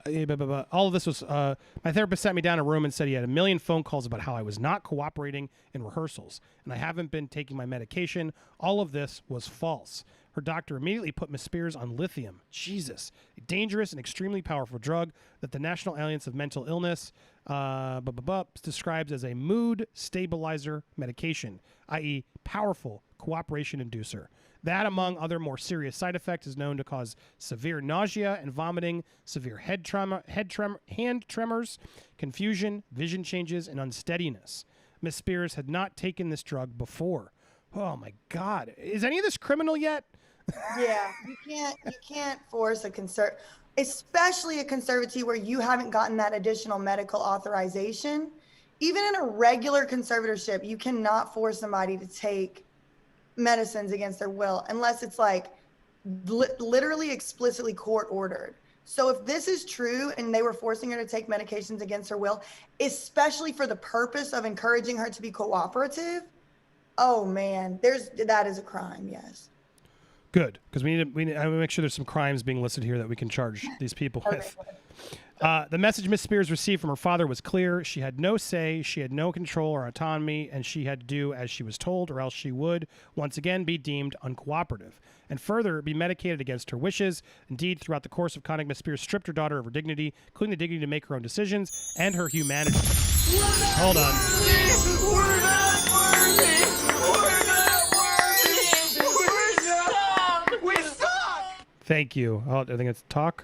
A: All of this was, my therapist sat me down in a room and said he had a million phone calls about how I was not cooperating in rehearsals, and I haven't been taking my medication. All of this was false. Her doctor immediately put Miss Spears on lithium. Jesus. A dangerous and extremely powerful drug that the National Alliance of Mental Illness describes as a mood stabilizer medication, i.e. powerful cooperation inducer. That, among other more serious side effects, is known to cause severe nausea and vomiting, severe hand tremors, confusion, vision changes, and unsteadiness. Miss Spears had not taken this drug before. Oh my God. Is any of this criminal yet?
B: Yeah, you can't force especially a conservatee where you haven't gotten that additional medical authorization. Even in a regular conservatorship, you cannot force somebody to take medicines against their will unless it's like literally explicitly court ordered. So if this is true and they were forcing her to take medications against her will, especially for the purpose of encouraging her to be cooperative, oh man, that is a crime. Yes.
A: Good, because we need to make sure there's some crimes being listed here that we can charge these people with. The message Miss Spears received from her father was clear. She had no say, she had no control or autonomy, and she had to do as she was told, or else she would once again be deemed uncooperative, and further be medicated against her wishes. Indeed, throughout the course of conduct, Miss Spears stripped her daughter of her dignity, including the dignity to make her own decisions and her humanity. Hold on.
C: We're not worthy! We're not worthy! We suck!
A: Thank you. I think it's talk.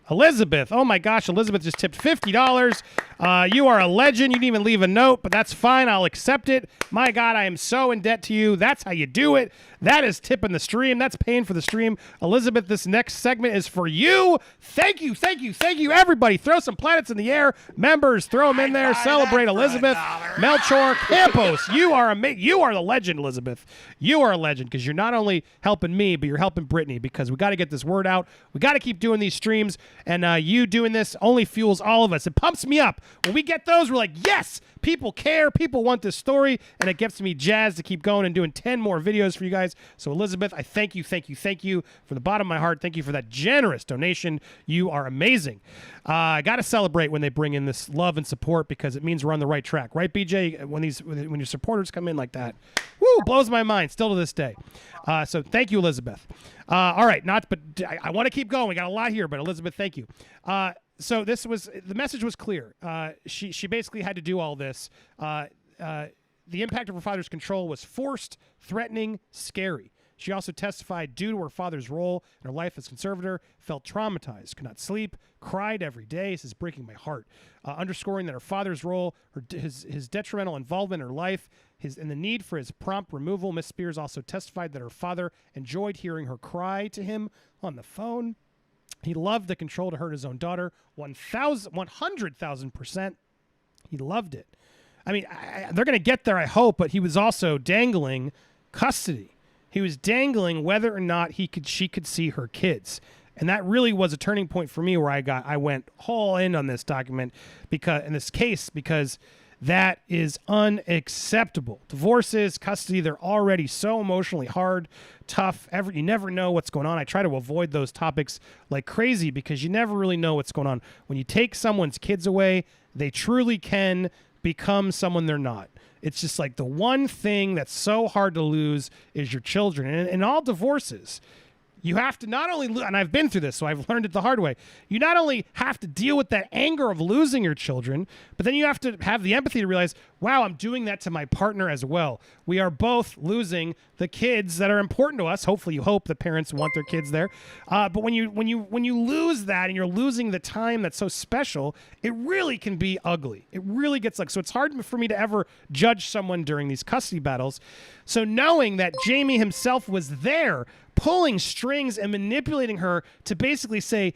A: Elizabeth. Oh my gosh, Elizabeth just tipped $50. You are a legend. You didn't even leave a note, but that's fine. I'll accept it. My God, I am so in debt to you. That's how you do it. That is tipping the stream. That's paying for the stream. Elizabeth, this next segment is for you. Thank you, thank you, thank you, everybody. Throw some planets in the air. Members, throw them in there. Celebrate Elizabeth. Melchor Campos. You are the legend, Elizabeth. You are a legend because you're not only helping me, but you're helping Britney because we got to get this word out. We got to keep doing these streams. And you doing this only fuels all of us. It pumps me up. When we get those, we're like, yes, people care. People want this story. And it gets me jazzed to keep going and doing 10 more videos for you guys. So, Elizabeth, I thank you from the bottom of my heart. Thank you for that generous donation. You are amazing. I got to celebrate when they bring in this love and support because it means we're on the right track. Right, BJ? When your supporters come in like that, woo, blows my mind still to this day. So thank you, Elizabeth. All right, I want to keep going. We got a lot here, but Elizabeth, thank you. So the message was clear. She basically had to do all this. The impact of her father's control was forced, threatening, scary. She also testified due to her father's role in her life as conservator, felt traumatized, could not sleep, cried every day. This is breaking my heart. Underscoring that her father's role, his detrimental involvement in her life, and the need for his prompt removal. Miss Spears also testified that her father enjoyed hearing her cry to him on the phone. He loved the control to hurt his own daughter 100,000%. He loved it. I mean, they're going to get there, I hope, but he was also dangling custody. He was dangling whether or not she could see her kids. And that really was a turning point for me where I went all in on this document in this case because that is unacceptable. Divorces, custody, they're already so emotionally hard, tough. You never know what's going on. I try to avoid those topics like crazy because you never really know what's going on. When you take someone's kids away, they truly can become someone they're not. It's just like the one thing that's so hard to lose is your children. And in all divorces, you have to not only, and I've been through this, so I've learned it the hard way. You not only have to deal with that anger of losing your children, but then you have to have the empathy to realize, wow, I'm doing that to my partner as well. We are both losing the kids that are important to us. Hopefully, you hope the parents want their kids there. But when you lose that and you're losing the time that's so special, it really can be ugly. It really gets so it's hard for me to ever judge someone during these custody battles. So knowing that Jamie himself was there, pulling strings and manipulating her to basically say,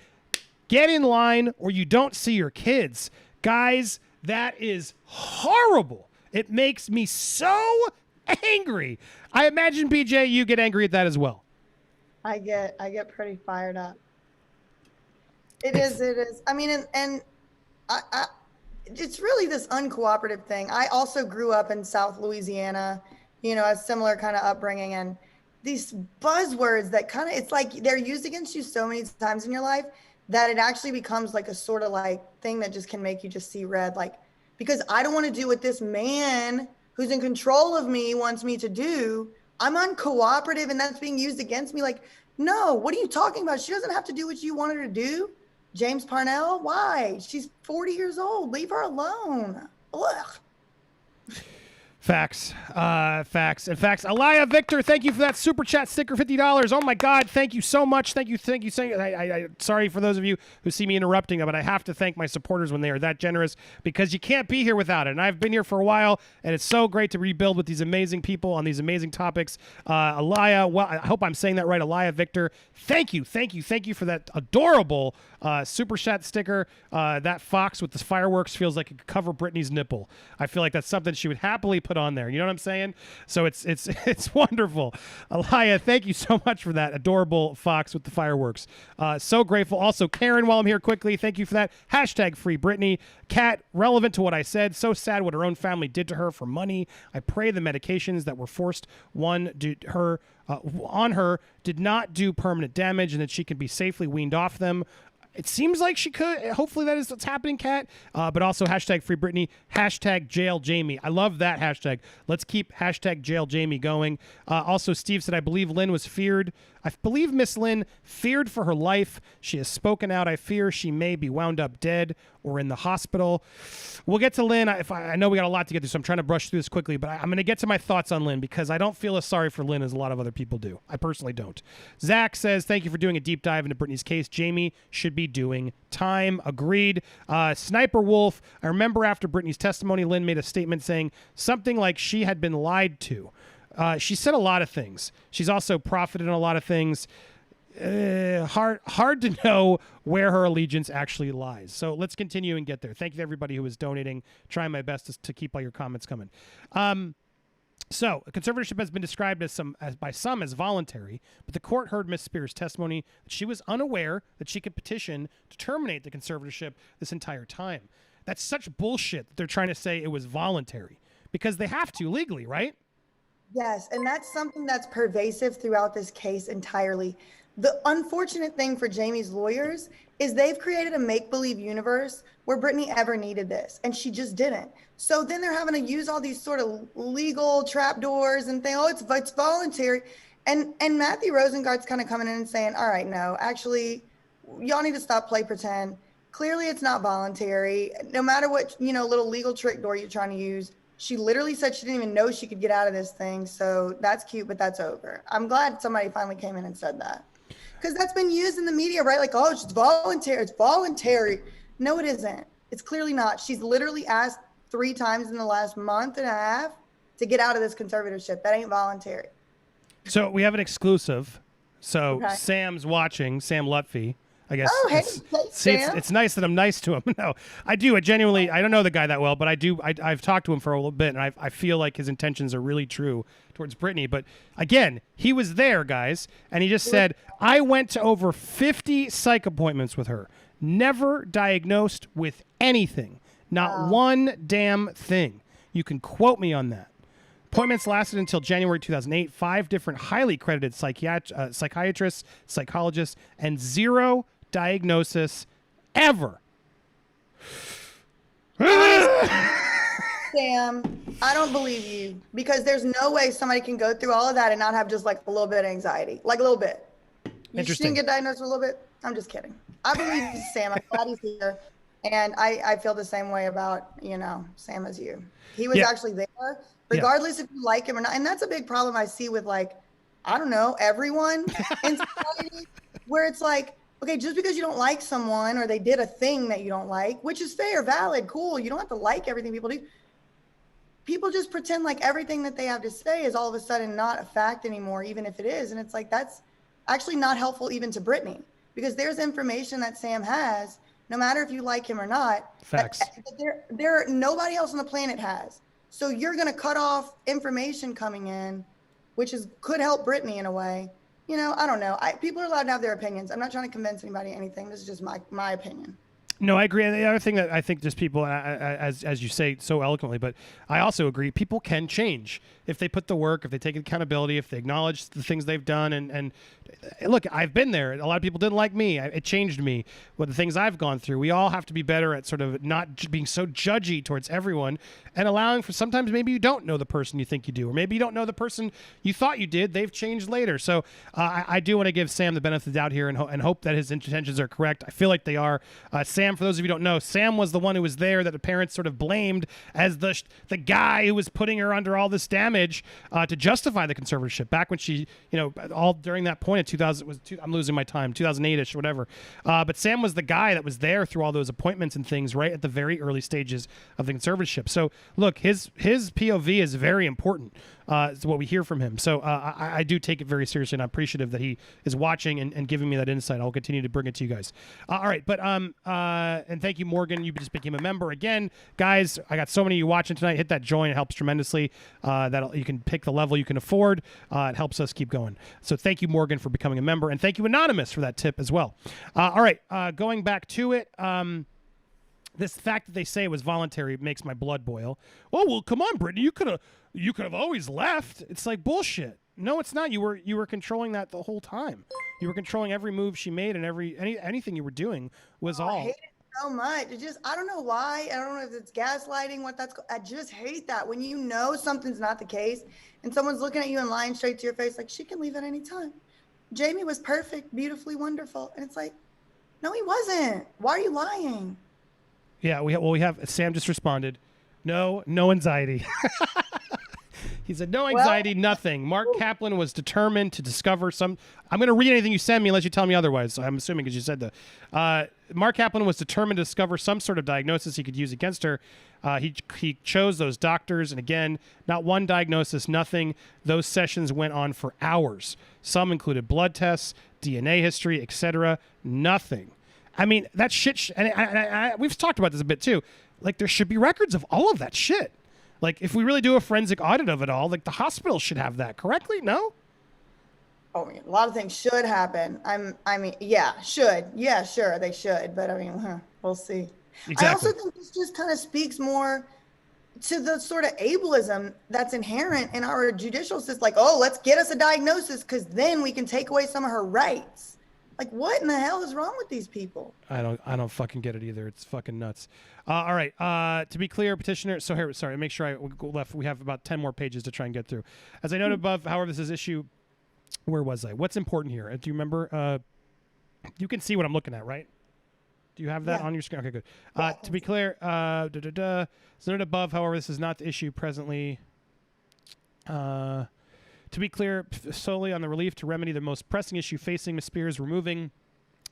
A: get in line or you don't see your kids. Guys, that is horrible. It makes me so angry. I imagine, BJ, you get angry at that as well.
B: I get pretty fired up. It is. I mean, and I it's really this uncooperative thing. I also grew up in South Louisiana, a similar kind of upbringing, and these buzzwords that kind of, it's like they're used against you so many times in your life that it actually becomes like a sort of like thing that just can make you just see red. Like, because I don't want to do what this man who's in control of me wants me to do. I'm uncooperative and that's being used against me. Like, no, what are you talking about? She doesn't have to do what you want her to do. James Parnell, why? She's 40 years old. Leave her alone. Ugh.
A: Facts. Elia Victor, thank you for that super chat sticker, $50. Oh my God, thank you so much. Thank you. I sorry for those of you who see me interrupting, but I have to thank my supporters when they are that generous because you can't be here without it. And I've been here for a while, and it's so great to rebuild with these amazing people on these amazing topics. Elia, well, I hope I'm saying that right. Elia Victor, thank you for that adorable super chat sticker. That fox with the fireworks feels like it could cover Britney's nipple. I feel like that's something she would happily put on there. You know what I'm saying? So it's wonderful. Elia, thank you so much for that adorable fox with the fireworks. So grateful. Also, Karen, while I'm here quickly, thank you for that. Hashtag free Britney. Kat, relevant to what I said. So sad what her own family did to her for money. I pray the medications that were forced on her did not do permanent damage and that she can be safely weaned off them. It seems like she could. Hopefully that is what's happening, Kat. But also hashtag free Britney, hashtag jail Jamie. I love that hashtag. Let's keep hashtag jail Jamie going. Also, Steve said, I believe Lynn was feared. I believe Miss Lynn feared for her life. She has spoken out. I fear she may be wound up dead or in the hospital. We'll get to Lynn. I know we got a lot to get through, so I'm trying to brush through this quickly, but I'm going to get to my thoughts on Lynn because I don't feel as sorry for Lynn as a lot of other people do. I personally don't. Zach says, thank you for doing a deep dive into Britney's case. Jamie should be doing time. Agreed. Sniper Wolf, I remember after Britney's testimony, Lynn made a statement saying something like she had been lied to. She said a lot of things. She's also profited in a lot of things. Hard to know where her allegiance actually lies. So let's continue and get there. Thank you to everybody who is donating. Trying my best to keep all your comments coming. So a conservatorship has been described by some as voluntary, but the court heard Ms. Spears' testimony that she was unaware that she could petition to terminate the conservatorship this entire time. That's such bullshit that they're trying to say it was voluntary because they have to legally, right?
B: Yes, and that's something that's pervasive throughout this case entirely. The unfortunate thing for Jamie's lawyers is they've created a make-believe universe where Britney ever needed this, and she just didn't. So then they're having to use all these sort of legal trapdoors and think, oh, it's voluntary. And Matthew Rosengard's kind of coming in and saying, all right, no, actually, y'all need to stop play pretend. Clearly, it's not voluntary. No matter what, little legal trick door you're trying to use, She literally said she didn't even know she could get out of this thing. So that's cute, but that's over. I'm glad somebody finally came in and said that. Because that's been used in the media, right? Like, oh, it's voluntary. It's voluntary. No, it isn't. It's clearly not. She's literally asked 3 times in the last month and a half to get out of this conservatorship. That ain't voluntary.
A: So we have an exclusive. So
B: Okay.
A: Sam's watching, Sam Lutfi. I guess.
B: Oh, hey,
A: See,
B: Sam.
A: it's nice that I'm nice to him. No, I do. I genuinely, I don't know the guy that well, but I do. I've talked to him for a little bit, and I feel like his intentions are really true towards Britney. But again, he was there, guys, and he just said, I went to over 50 psych appointments with her, never diagnosed with anything, not one damn thing. You can quote me on that. Appointments lasted until January 2008. 5 different highly credited psychiatrists, psychologists, and 0 diagnosis ever.
B: Sam, I don't believe you because there's no way somebody can go through all of that and not have just like a little bit of anxiety, like a little bit. You
A: Interesting.
B: didn't get diagnosed with a little bit? I'm just kidding. I believe Sam. I'm glad he's here. And I feel the same way about, Sam as you. He was actually there, regardless if you like him or not. And that's a big problem I see with I don't know, everyone in society, where it's like, okay, just because you don't like someone or they did a thing that you don't like, which is fair, valid, cool. You don't have to like everything people do. People just pretend like everything that they have to say is all of a sudden not a fact anymore, even if it is. And it's like, that's actually not helpful even to Britney, because there's information that Sam has, no matter if you like him or not.
A: Facts.
B: There nobody else on the planet has. So you're going to cut off information coming in, which could help Britney in a way. I don't know. People are allowed to have their opinions. I'm not trying to convince anybody anything. This is just my opinion.
A: No, I agree. And the other thing that I think just people, as you say so eloquently, but I also agree, people can change if they put the work, if they take accountability, if they acknowledge the things they've done. And look, I've been there. A lot of people didn't like me. It changed me with the things I've gone through. We all have to be better at sort of not being so judgy towards everyone and allowing for sometimes maybe you don't know the person you think you do, or maybe you don't know the person you thought you did. They've changed later. So I do want to give Sam the benefit of the doubt here and hope that his intentions are correct. I feel like they are. Sam, for those of you who don't know, Sam was the one who was there that the parents sort of blamed as the guy who was putting her under all this damage to justify the conservatorship back when she, all during that point in 2000 I'm losing my time, 2008ish or whatever. But Sam was the guy that was there through all those appointments and things right at the very early stages of the conservatorship. So look, his POV is very important. Is what we hear from him. So I do take it very seriously, and I'm appreciative that he is watching and giving me that insight. I'll continue to bring it to you guys. All right, but and thank you, Morgan. You just became a member again, guys. I got so many of you watching tonight. Hit that join; it helps tremendously. That you can pick the level you can afford. It helps us keep going. So thank you, Morgan, for becoming a member, and thank you, Anonymous, for that tip as well. All right, going back to it. This fact that they say it was voluntary makes my blood boil. Oh well, come on, Brittany, you could have always left. It's like bullshit. No, it's not. You were controlling that the whole time. You were controlling every move she made, and anything you were doing was all.
B: I hate it so much. I don't know why. I don't know if it's gaslighting. I just hate that when you know something's not the case, and someone's looking at you and lying straight to your face, like she can leave at any time. Jamie was perfect, beautifully wonderful, and it's like, no, he wasn't. Why are you lying?
A: Yeah, we have Sam just responded. No anxiety. He said, no anxiety, nothing. Mark Kaplan was determined to discover some... I'm going to read anything you send me unless you tell me otherwise. So I'm assuming because you said that. Mark Kaplan was determined to discover some sort of diagnosis he could use against her. He chose those doctors. And again, not one diagnosis, nothing. Those sessions went on for hours. Some included blood tests, DNA history, etc. Nothing. I mean, that shit... and we've talked about this a bit too. Like, there should be records of all of that shit. Like, if we really do a forensic audit of it all, like, the hospital should have that, correctly? No?
B: Oh, I mean, a lot of things should happen. Should. Yeah, sure, they should. But, we'll see.
A: Exactly.
B: I also think this just kind of speaks more to the sort of ableism that's inherent in our judicial system. Like, oh, let's get us a diagnosis because then we can take away some of her rights. Like, what in the hell is wrong with these people? I
A: don't fucking get it either. It's fucking nuts. All right. To be clear, petitioner. So here, sorry. Make sure I go left. We have about 10 more pages to try and get through. As I noted above, however, this is issue. Where was I? What's important here? Do you remember? You can see what I'm looking at, right? Do you have that
B: Yeah.
A: on your screen? Okay, good. To be clear, as noted above, however, this is not the issue presently. To be clear, solely on the relief to remedy the most pressing issue facing Ms. Spears, removing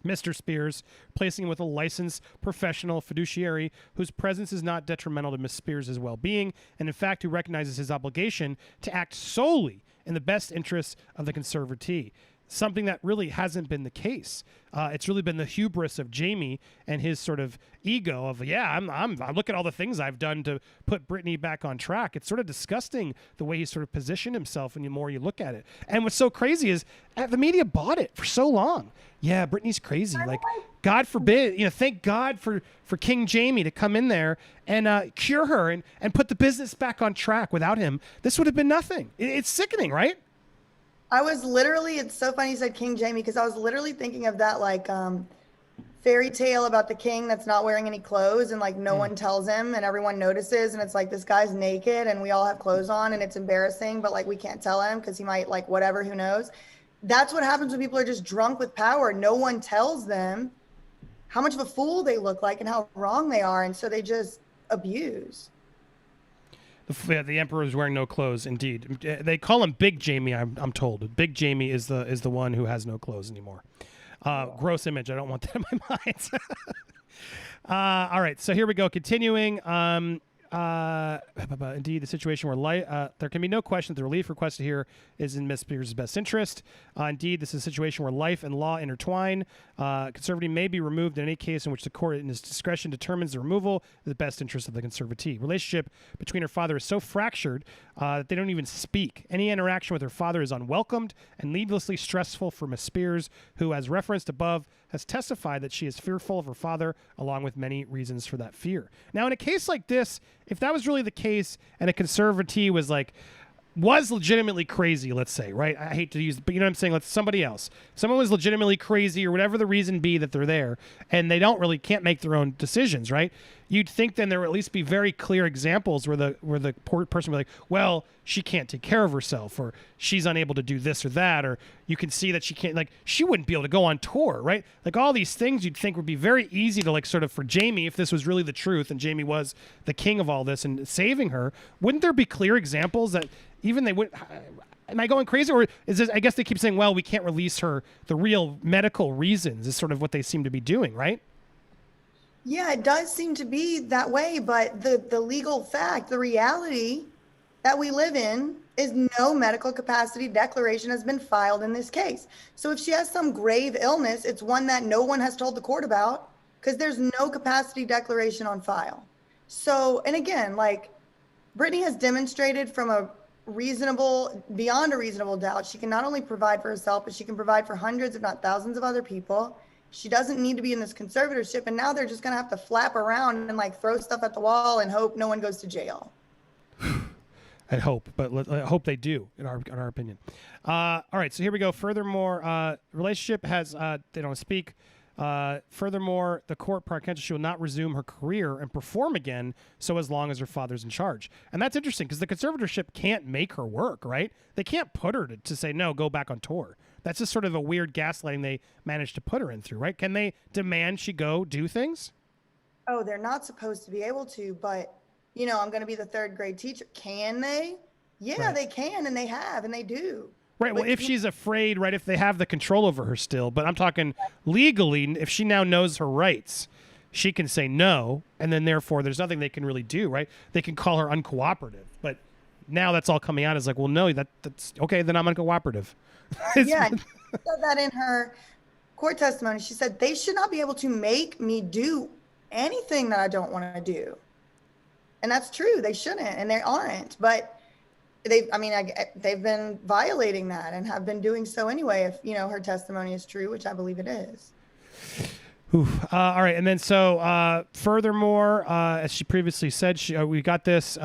A: Mr. Spears, placing him with a licensed professional fiduciary whose presence is not detrimental to Ms. Spears' well-being, and in fact who recognizes his obligation to act solely in the best interests of the conservatee. Something that really hasn't been the case. It's really been the hubris of Jamie and his sort of ego of, I look at all the things I've done to put Britney back on track. It's sort of disgusting the way he sort of positioned himself when the more you look at it. And what's so crazy is the media bought it for so long. Yeah, Britney's crazy. Like, God forbid, thank God for King Jamie to come in there and cure her and put the business back on track. Without him, this would have been nothing. It's sickening, right?
B: I was literally, it's so funny you said King Jamie, because I was literally thinking of that like fairy tale about the king that's not wearing any clothes and like no one tells him and everyone notices, and it's like this guy's naked and we all have clothes on and it's embarrassing, but like we can't tell him because he might like whatever, who knows. That's what happens when people are just drunk with power. No one tells them how much of a fool they look like and how wrong they are, and so they just abuse.
A: The emperor is wearing no clothes. Indeed, they call him Big Jamie. I'm told Big Jamie is the one who has no clothes anymore. Gross image. I don't want that in my mind. All right, so here we go. Continuing. Indeed, the situation where there can be no question that the relief requested here is in Ms. Spears' best interest. Indeed, this is a situation where life and law intertwine. Conservative may be removed in any case in which the court in its discretion determines the removal in the best interest of the conservatee. Relationship between her father is so fractured that they don't even speak. Any interaction with her father is unwelcomed and needlessly stressful for Ms. Spears, who, as referenced above, has testified that she is fearful of her father, along with many reasons for that fear. Now, in a case like this, if that was really the case and a conservatee was legitimately crazy, let's say, right? I hate to use, but you know what I'm saying? Let's somebody else. Someone was legitimately crazy or whatever the reason be that they're there, and they can't make their own decisions, right? You'd think then there would at least be very clear examples where the poor person would be like, well, she can't take care of herself, or she's unable to do this or that, or you can see that she can't, like, she wouldn't be able to go on tour, right? Like, all these things you'd think would be very easy to, like, sort of for Jamie, if this was really the truth and Jamie was the king of all this and saving her, wouldn't there be clear examples that even they would? Am I going crazy, or is this? I guess they keep saying, well, we can't release her. The real medical reasons is sort of what they seem to be doing, right?
B: Yeah, it does seem to be that way, but the legal fact, the reality that we live in is no medical capacity declaration has been filed in this case. So if she has some grave illness, it's one that no one has told the court about because there's no capacity declaration on file. So, and again, like, Britney has demonstrated beyond a reasonable doubt, she can not only provide for herself, but she can provide for hundreds, if not thousands of other people. She doesn't need to be in this conservatorship, and now they're just going to have to flap around and like throw stuff at the wall and hope no one goes to jail.
A: I hope, but I hope they do, in our opinion. All right, so here we go. Furthermore, relationship has they don't speak. Furthermore, the court Parkenta she will not resume her career and perform again so as long as her father's in charge. And that's interesting because the conservatorship can't make her work, right? They can't put her to say, no, go back on tour. That's just sort of a weird gaslighting they managed to put her in through, right? Can they demand she go do things?
B: Oh, they're not supposed to be able to, but, I'm going to be the third grade teacher. Can they? Yeah,
A: right.
B: They can, and they have, and they do.
A: Right. Well, if she's afraid, right, if they have the control over her still, but I'm talking legally, if she now knows her rights, she can say no, and then therefore there's nothing they can really do, right? They can call her uncooperative, but now that's all coming out as like, well, no, that's okay, then I'm uncooperative.
B: Yeah, she said that in her court testimony. She said they should not be able to make me do anything that I don't want to do. And that's true. They shouldn't, and they aren't, but they've been violating that and have been doing so anyway, if her testimony is true, which I believe it is.
A: All right, and then so furthermore, as she previously said, we got this.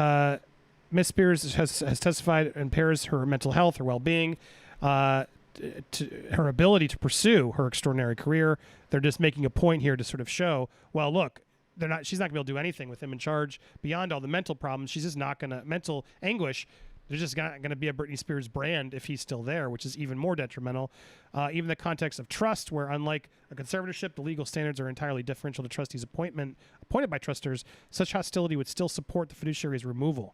A: Miss Spears has testified impairs her mental health, her well-being, to her ability to pursue her extraordinary career. They're just making a point here to sort of show, well, look, she's not gonna be able to do anything with him in charge beyond all the mental problems. She's just not gonna mental anguish There's just not going to be a Britney Spears brand if he's still there, which is even more detrimental. Even the context of trust, where unlike a conservatorship, the legal standards are entirely differential to trustees' appointed by trusters, such hostility would still support the fiduciary's removal.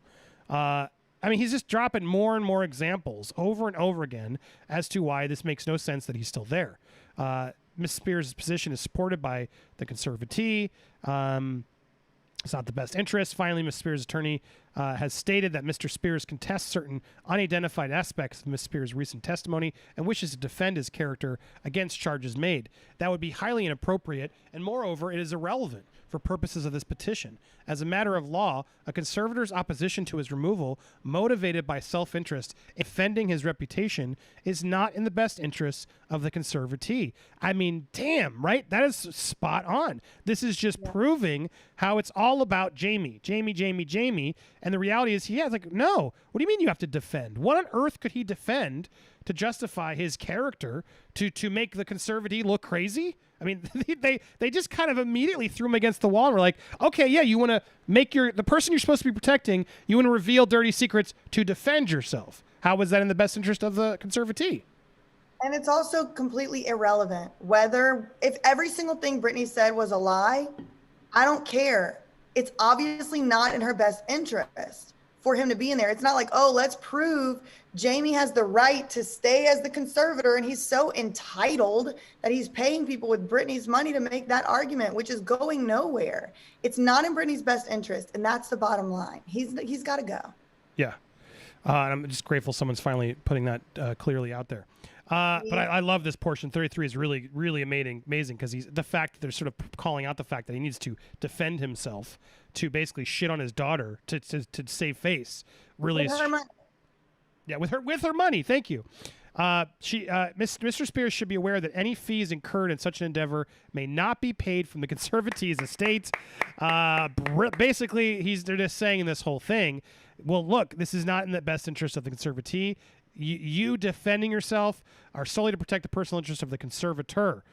A: I mean, he's just dropping more and more examples over and over again as to why this makes no sense that he's still there. Ms. Spears' position is supported by the conservatee. It's not the best interest. Finally, Ms. Spears' attorney has stated that Mr. Spears contests certain unidentified aspects of Ms. Spears' recent testimony and wishes to defend his character against charges made. That would be highly inappropriate, and moreover, it is irrelevant for purposes of this petition. As a matter of law, a conservator's opposition to his removal, motivated by self-interest, defending his reputation, is not in the best interests of the conservatee. I mean, damn, right? That is spot on. This is just proving how it's all about Jamie. And the reality is, no. What do you mean you have to defend? What on earth could he defend to justify his character to make the conservatee look crazy? I mean, they just kind of immediately threw him against the wall and were like, okay, yeah, you want to make the person you're supposed to be protecting, you want to reveal dirty secrets to defend yourself. How was that in the best interest of the conservatee?
B: And it's also completely irrelevant if every single thing Britney said was a lie. I don't care. It's obviously not in her best interest for him to be in there. It's not like, oh, let's prove Jamie has the right to stay as the conservator and he's so entitled that he's paying people with Britney's money to make that argument, which is going nowhere. It's not in Britney's best interest, and that's the bottom line. He's got to go.
A: Yeah. And I'm just grateful someone's finally putting that clearly out there. But I love this portion. 33 is really, really amazing because the fact that they're sort of calling out the fact that he needs to defend himself, to basically shit on his daughter to save face. Really, with her money. Thank you. Mr. Spears should be aware that any fees incurred in such an endeavor may not be paid from the conservatee's estate. Basically, they're just saying in this whole thing, well, look, this is not in the best interest of the conservatee. You defending yourself are solely to protect the personal interest of the conservator.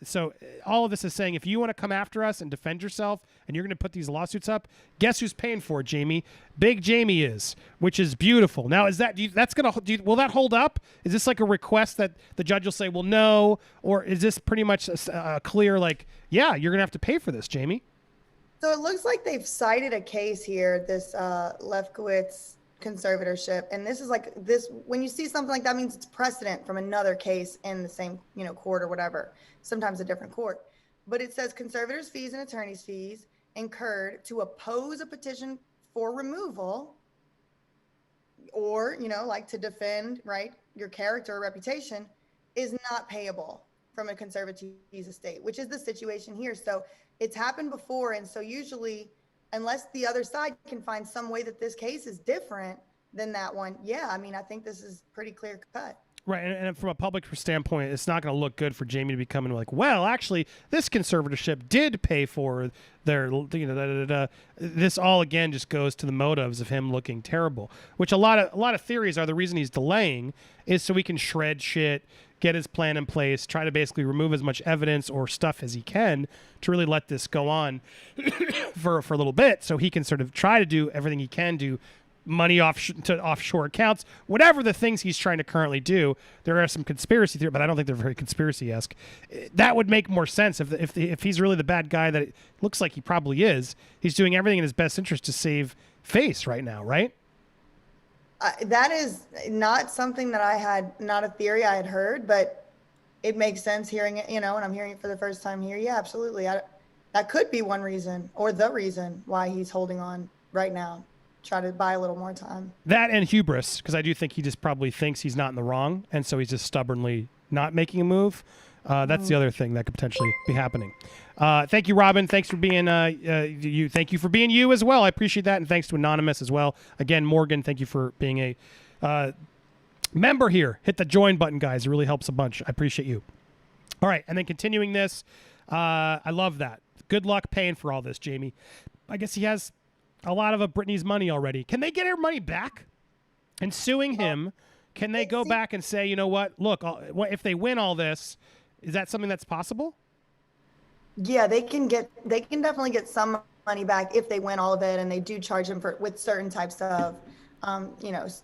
A: So all of this is saying, if you want to come after us and defend yourself and you're going to put these lawsuits up, guess who's paying for it, Jamie? Big Jamie is, which is beautiful. Now, will that hold up? Is this like a request that the judge will say, well, no? Or is this pretty much a clear, like, yeah, you're going to have to pay for this, Jamie?
B: So it looks like they've cited a case here, this Lefkowitz conservatorship, and this is like this, when you see something like that, means it's precedent from another case in the same court or whatever, sometimes a different court. But it says conservators' fees and attorneys' fees incurred to oppose a petition for removal, or like to defend your character or reputation, is not payable from a conservatee's estate, which is the situation here. So it's happened before, and so usually, unless the other side can find some way that this case is different than that one, I think this is pretty clear cut.
A: Right, and from a public standpoint, it's not going to look good for Jamie to be coming like, well, actually, this conservatorship did pay for their, This all again just goes to the motives of him looking terrible. Which a lot of theories are the reason he's delaying is so he can shred shit, get his plan in place, try to basically remove as much evidence or stuff as he can to really let this go on for a little bit, so he can sort of try to do everything he can do. Money to offshore accounts, whatever the things he's trying to currently do. There are some conspiracy theories, but I don't think they're very conspiracy-esque. That would make more sense if he's really the bad guy that it looks like he probably is. He's doing everything in his best interest to save face right now, right?
B: That is not something that not a theory I had heard, but it makes sense hearing it, and I'm hearing it for the first time here. Yeah, absolutely. That could be one reason, or the reason why he's holding on right now. Try to buy a little more time. That
A: and hubris, because I do think he just probably thinks he's not in the wrong, and so he's just stubbornly not making a move. That's the other thing that could potentially be happening. Thank you, Robin. Thanks for being you. Thank you for being you as well. I appreciate that, and thanks to Anonymous as well. Again, Morgan, thank you for being a member here. Hit the join button, guys. It really helps a bunch. I appreciate you. All right, and then continuing this, I love that. Good luck paying for all this, Jamie. I guess he has a lot of Britney's money already. Can they get her money back? And suing him, can they go back and say, you know what? Look, if they win all this, is that something that's possible?
B: Yeah, they can definitely get some money back if they win all of it, and they do charge them with certain types of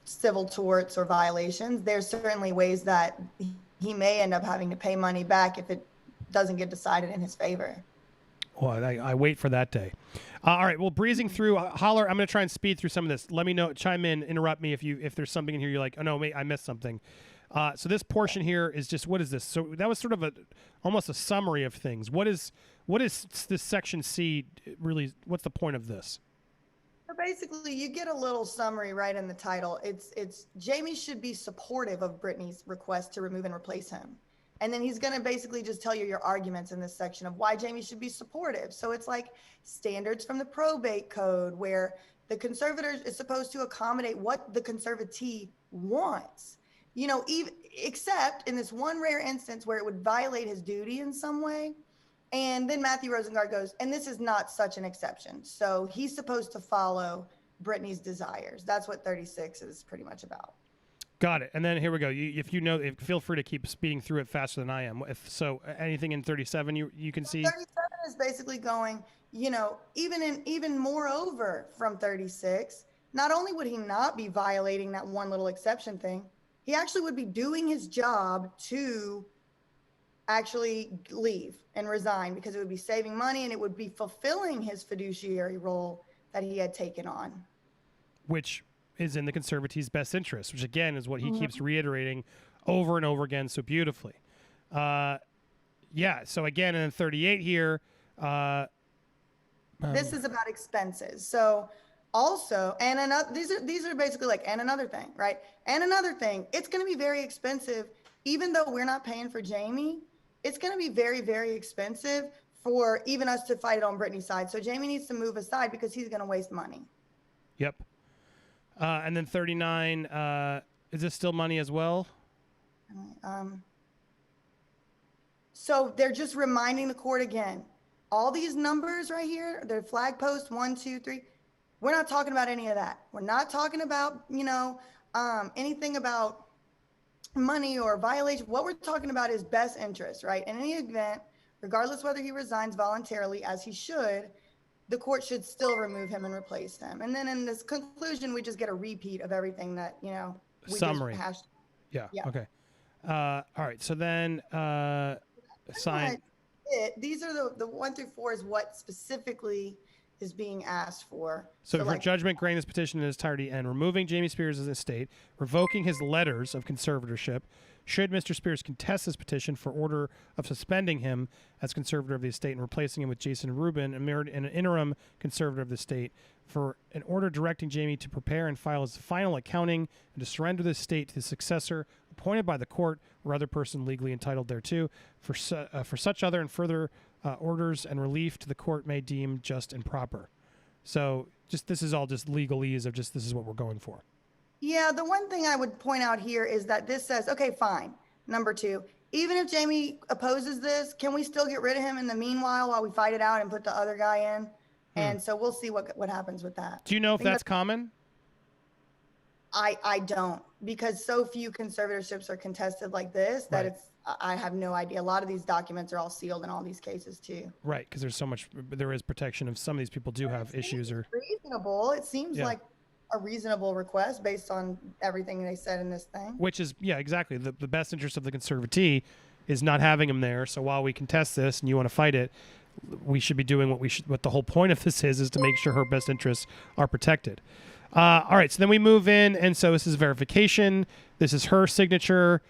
B: civil torts or violations, there's certainly ways that he may end up having to pay money back if it doesn't get decided in his favor.
A: Well, I wait for that day. All right. Well, breezing through, Holler. I'm going to try and speed through some of this. Let me know. Chime in. Interrupt me if there's something in here you're like, oh no, wait, I missed something. So this portion here is just, what is this? So that was sort of almost a summary of things. What is this section C really? What's the point of this?
B: So basically, you get a little summary right in the title. It's Jamie should be supportive of Britney's request to remove and replace him. And then he's going to basically just tell you your arguments in this section of why Jamie should be supportive. So it's like standards from the probate code where the conservator is supposed to accommodate what the conservatee wants, even except in this one rare instance where it would violate his duty in some way. And then Matthew Rosengart goes, and this is not such an exception. So he's supposed to follow Britney's desires. That's what 36 is pretty much about.
A: Got it. And then here we go. Feel free to keep speeding through it faster than I am. So anything in 37 you can see?
B: 37 is basically going, even moreover from 36, not only would he not be violating that one little exception thing, he actually would be doing his job to actually leave and resign because it would be saving money and it would be fulfilling his fiduciary role that he had taken on.
A: Which is in the conservatee's best interest, which again is what he keeps reiterating over and over again so beautifully. So again, in 38 here,
B: this is about expenses. So also, and another, these are basically like, and another thing, right? And another thing, it's going to be very expensive, even though we're not paying for Jamie. It's going to be very, very expensive for even us to fight it on Britney's side. So Jamie needs to move aside because he's going to waste money.
A: Yep. And then 39, is this still money as well?
B: So they're just reminding the court again, all these numbers right here, the flag post 1, 2, 3, we're not talking about any of that. We're not talking about, anything about money or violation. What we're talking about is best interest, right? In any event, regardless whether he resigns voluntarily, as he should, the court should still remove him and replace him. And then in this conclusion, we just get a repeat of everything that, we
A: summary.
B: just hashed.
A: Yeah.
B: Yeah.
A: Okay. All right. So then sign.
B: These are the 1 through 4 is what specifically is being asked for.
A: So for judgment granting this petition in its entirety and removing Jamie Spears' estate, revoking his letters of conservatorship, should Mr. Spears contest this petition for order of suspending him as conservator of the estate and replacing him with Jason Rubin, an interim conservator of the estate, for an order directing Jamie to prepare and file his final accounting and to surrender the estate to the successor appointed by the court or other person legally entitled thereto, for such other and further orders and relief to the court may deem just and proper. So this is all just legalese of this is what we're going for.
B: Yeah, the one thing I would point out here is that this says, okay, fine. Number 2, even if Jamie opposes this, can we still get rid of him in the meanwhile while we fight it out and put the other guy in? And so we'll see what happens with that.
A: Do you know if that's common?
B: I don't, because so few conservatorships are contested like this that I have no idea. A lot of these documents are all sealed in all these cases too. Right,
A: because there is protection of some of these people do have issues or
B: reasonable. It seems like a reasonable request based on everything they said in this thing.
A: Which is, exactly. The best interest of the conservatee is not having him there. So while we contest this and you want to fight it, we should be doing what the whole point of this is to make sure her best interests are protected. All right. So then we move in. And so this is verification. This is her signature.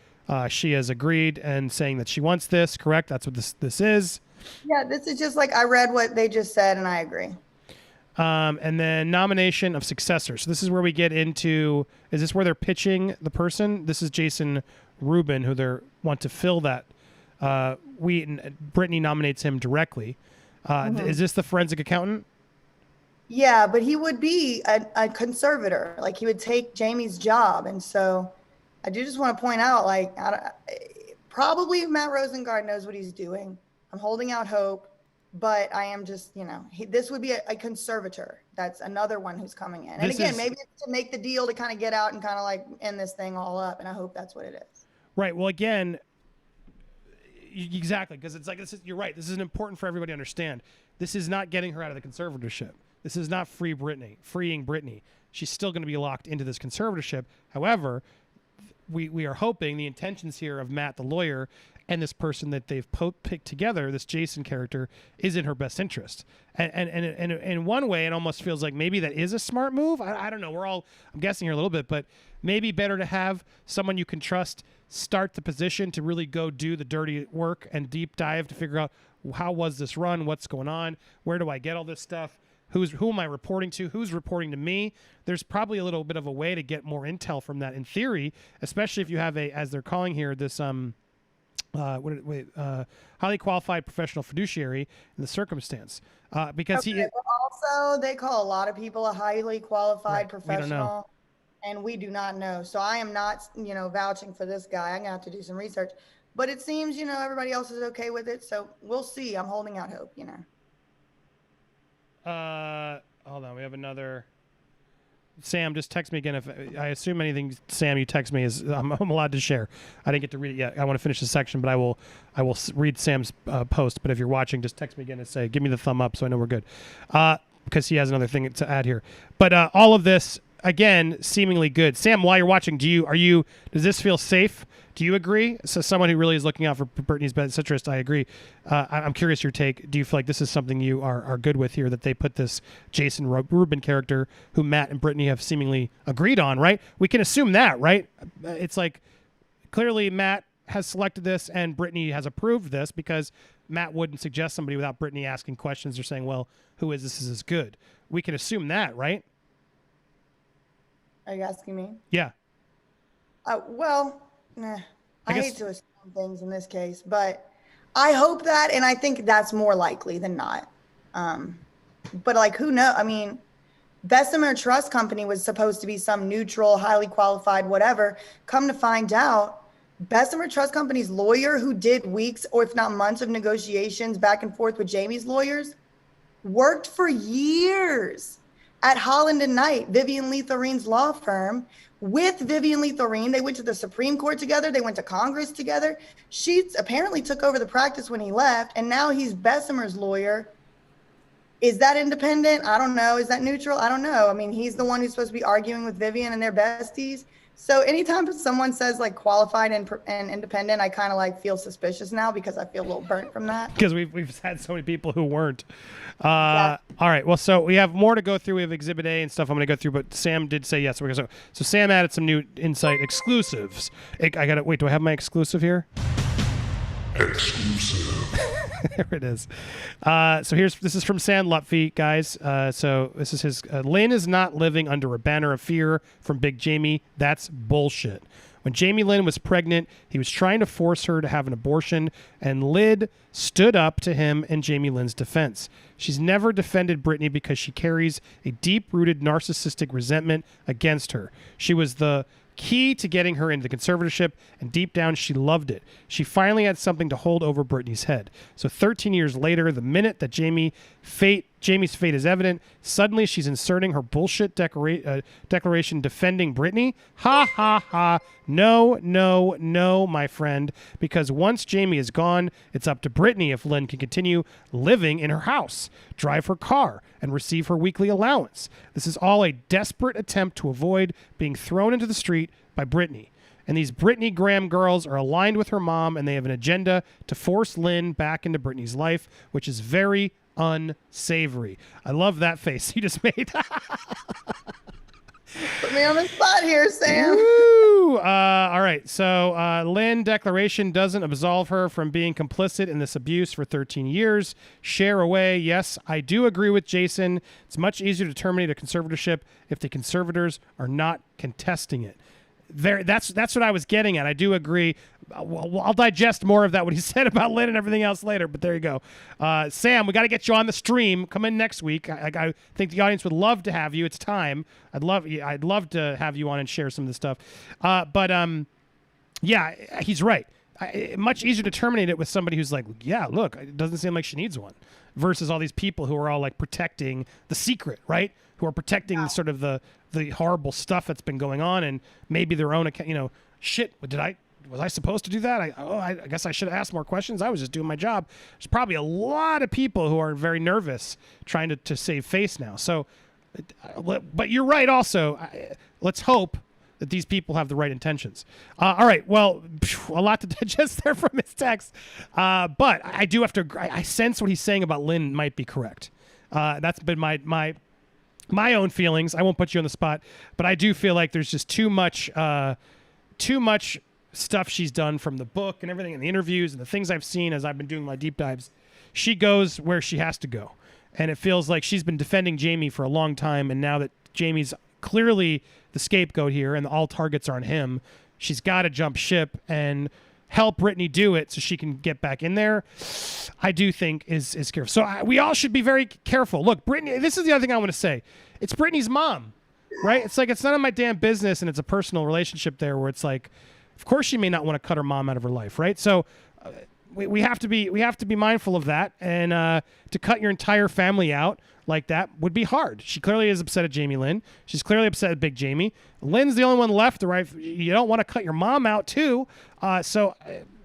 A: She has agreed and saying that she wants this, correct? That's what this is.
B: Yeah, this is just like I read what they just said and I agree.
A: And then nomination of successor. So this is where we get into, is this where they're pitching the person? This is Jason Rubin, who they want to fill that. Britney nominates him directly. Is this the forensic accountant?
B: Yeah, but he would be a conservator. Like he would take Jamie's job. And so I do just want to point out, probably Matt Rosengart knows what he's doing. I'm holding out hope. But I am just, this would be a conservator. That's another one who's coming in. And maybe it's to make the deal to kind of get out and kind of end this thing all up. And I hope that's what it is.
A: Right. Well, again, exactly. Because it's you're right. This is important for everybody to understand. This is not getting her out of the conservatorship. This is not freeing Britney. she's still going to be locked into this conservatorship. However, we are hoping the intentions here of Matt, the lawyer, and this person that they've picked together, this Jason character, is in her best interest. And in one way, it almost feels like maybe that is a smart move. I don't know. I'm guessing here a little bit, but maybe better to have someone you can trust start the position to really go do the dirty work and deep dive to figure out how was this run, what's going on, where do I get all this stuff, who am I reporting to, who's reporting to me. There's probably a little bit of a way to get more intel from that in theory, especially if you have as they're calling here, this highly qualified professional fiduciary in the circumstance, because
B: but also they call a lot of people a highly qualified professional, and we do not know. So I am not, vouching for this guy. I'm gonna have to do some research, but it seems, everybody else is okay with it. So we'll see. I'm holding out hope,
A: Hold on, we have another. Sam, just text me again. If I assume anything, Sam, you text me is I'm allowed to share. I didn't get to read it yet. I want to finish this section, but I will read Sam's post. But if you're watching, just text me again and say, give me the thumb up so I know we're good, because he has another thing to add here. But all of this again, seemingly good. Sam, while you're watching, does this feel safe? Do you agree? So someone who really is looking out for Britney's best interest, I agree. I'm curious your take. Do you feel like this is something you are good with here, that they put this Jason Rubin character, who Matt and Britney have seemingly agreed on, right? We can assume that, right? It's like clearly Matt has selected this and Britney has approved this, because Matt wouldn't suggest somebody without Britney asking questions or saying, well, who is this? Is this good? We can assume that, right?
B: Are you asking me?
A: Yeah.
B: I hate to assume things in this case, but I hope that, and I think that's more likely than not. But who knows? I mean, Bessemer Trust Company was supposed to be some neutral, highly qualified, whatever. Come to find out, Bessemer Trust Company's lawyer, who did weeks or if not months of negotiations back and forth with Jamie's lawyers, worked for years at Holland and Knight, Vivian Lee Thorene's law firm. With Vivian Lee Thorene, they went to the Supreme Court together. They went to Congress together. She apparently took over the practice when he left, and now he's Bessemer's lawyer. Is that independent? I don't know. Is that neutral? I don't know. I mean, he's the one who's supposed to be arguing with Vivian and their besties. So anytime someone says qualified and independent, I kind of feel suspicious now, because I feel a little burnt from that.
A: Because we've had so many people who weren't.
B: Yeah.
A: All right. Well, so we have more to go through. We have Exhibit A and stuff I'm going to go through, but Sam did say yes. So Sam added some new insight exclusives. I got to wait. Do I have my exclusive here? Exclusive. There it is. So this is from Sam Lutfi, guys. So this is his. Lynn is not living under a banner of fear from Big Jamie. That's bullshit. When Jamie Lynn was pregnant, he was trying to force her to have an abortion, and Lyd stood up to him in Jamie Lynn's defense. She's never defended Britney because she carries a deep-rooted narcissistic resentment against her. She was the key to getting her into the conservatorship, and deep down she loved it. She finally had something to hold over Britney's head. So 13 years later, the minute that Jamie's fate is evident, suddenly she's inserting her bullshit declaration defending Britney. Ha ha ha. No, my friend. Because once Jamie is gone, it's up to Britney if Lynn can continue living in her house, drive her car, and receive her weekly allowance. This is all a desperate attempt to avoid being thrown into the street by Britney. And these Britney Graham girls are aligned with her mom, and they have an agenda to force Lynn back into Britney's life, which is very unsavory. I love that face he just made.
B: Put me on the spot here, Sam.
A: Woo! All right. So Lynn declaration doesn't absolve her from being complicit in this abuse for 13 years. Share away. Yes, I do agree with Jason. It's much easier to terminate a conservatorship if the conservators are not contesting it. That's what I was getting at. I do agree. I'll digest more of that, what he said about Lynn and everything else later, but there you go. Sam, we got to get you on the stream. Come in next week. I think the audience would love to have you. It's time. I'd love to have you on and share some of this stuff. Yeah, he's right. Much easier to terminate it with somebody who's like, yeah, look, it doesn't seem like she needs one, versus all these people who are all protecting the secret, right? Who are protecting sort of the horrible stuff that's been going on, and maybe their own account. Shit, was I supposed to do that? I guess I should have asked more questions. I was just doing my job. There's probably a lot of people who are very nervous trying to save face now. So But you're right. Also, let's hope that these people have the right intentions. All right. Well, a lot to digest there from his text. But I do have to. I sense what he's saying about Lynn might be correct. That's been my own feelings. I won't put you on the spot, but I do feel like there's just too much stuff she's done from the book and everything, and the interviews and the things I've seen as I've been doing my deep dives. She goes where she has to go. And it feels like she's been defending Jamie for a long time, and now that Jamie's clearly the scapegoat here and all targets are on him, she's got to jump ship and help Britney do it so she can get back in there. I do think is careful. So we all should be very careful. Look, Britney, this is the other thing I want to say. It's Britney's mom, right? It's like it's none of my damn business, and it's a personal relationship there where it's like, of course she may not want to cut her mom out of her life, right? So we have to be mindful of that, and to cut your entire family out like that would be hard. She clearly is upset at Jamie Lynn. She's clearly upset at Big Jamie. Lynn's the only one left, right? You don't want to cut your mom out too. So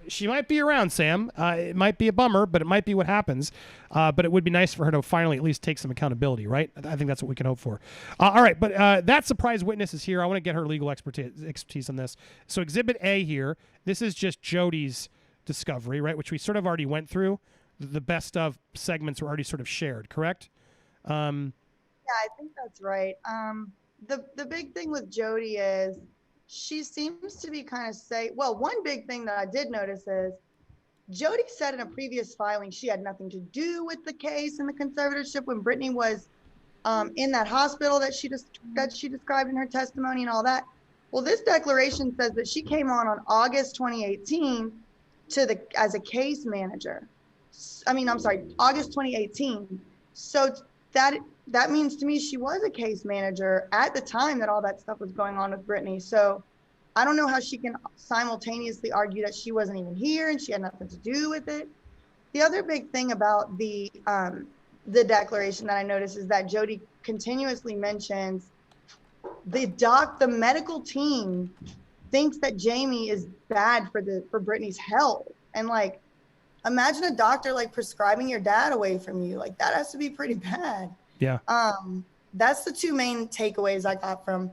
A: she might be around, Sam. It might be a bummer, but it might be what happens. But it would be nice for her to finally at least take some accountability, right? I think that's what we can hope for. All right, but that surprise witness is here. I want to get her legal expertise on this. So Exhibit A here, this is just Jody's discovery, right, which we sort of already went through. The best of segments were already sort of shared, correct?
B: Yeah, I think that's right. The big thing with Jody is she seems to be kind of one big thing that I did notice is Jody said in a previous filing she had nothing to do with the case and the conservatorship when Britney was in that hospital that she described in her testimony and all that. Well, this declaration says that she came on August 2018 as a case manager. August 2018. So that means to me she was a case manager at the time that all that stuff was going on with Britney. So I don't know how she can simultaneously argue that she wasn't even here and she had nothing to do with it. The other big thing about the declaration that I noticed is that Jody continuously mentions the medical team thinks that Jamie is bad for Britney's health. And like, imagine a doctor like prescribing your dad away from you. Like that has to be pretty bad.
A: Yeah.
B: That's the two main takeaways I got from,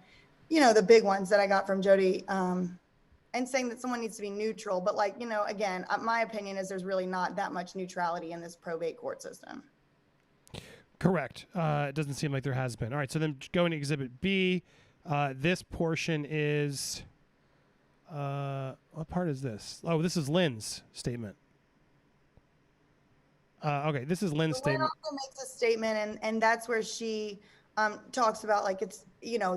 B: the big ones that I got from Jody, and saying that someone needs to be neutral. But like, again, my opinion is there's really not that much neutrality in this probate court system.
A: Correct. It doesn't seem like there has been. All right. So then going to Exhibit B, this portion is, what part is this? Oh, this is Lynn's statement. Okay, this is Lynn's statement.
B: Lynn also makes a statement, and that's where she talks about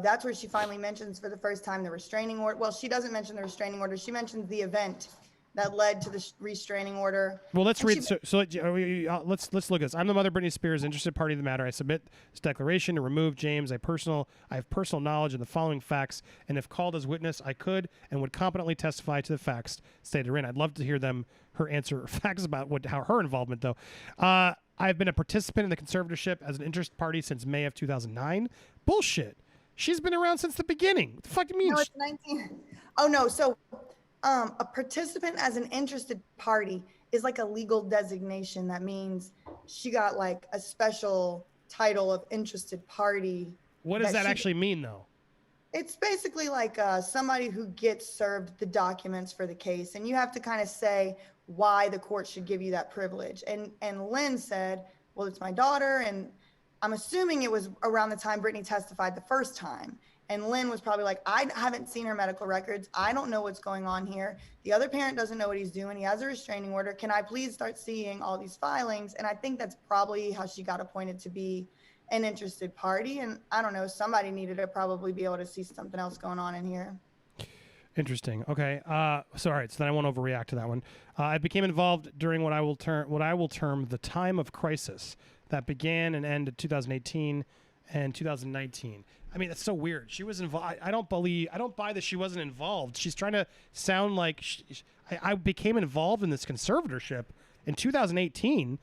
B: that's where she finally mentions for the first time the restraining order. Well, she doesn't mention the restraining order. She mentions the event that led to the restraining order.
A: Well, let's read. Let's look at this. I'm the mother of Britney Spears, interested party in the matter. I submit this declaration to remove James. I have personal knowledge of the following facts, and if called as witness, I could and would competently testify to the facts stated herein. I'd love to hear her answer facts about how her involvement, though. I've been a participant in the conservatorship as an interest party since May of 2009. Bullshit. She's been around since the beginning. What the fuck do you mean?
B: No, it's 19. Oh no. So, a participant as an interested party is like a legal designation. That means she got like a special title of interested party.
A: What does that actually mean, though?
B: It's basically like somebody who gets served the documents for the case, and you have to kind of say why the court should give you that privilege. And Lynn said, well, it's my daughter, and I'm assuming it was around the time Britney testified the first time. And Lynn was probably like, I haven't seen her medical records. I don't know what's going on here. The other parent doesn't know what he's doing. He has a restraining order. Can I please start seeing all these filings? And I think that's probably how she got appointed to be an interested party. And I don't know, somebody needed to probably be able to see something else going on in here.
A: Interesting. Okay. So all right. So then I won't overreact to that one. I became involved during what I will term the time of crisis that began and ended 2018 and 2019. I mean, that's so weird. She was involved. I don't buy that she wasn't involved. She's trying to sound like I became involved in this conservatorship in 2018.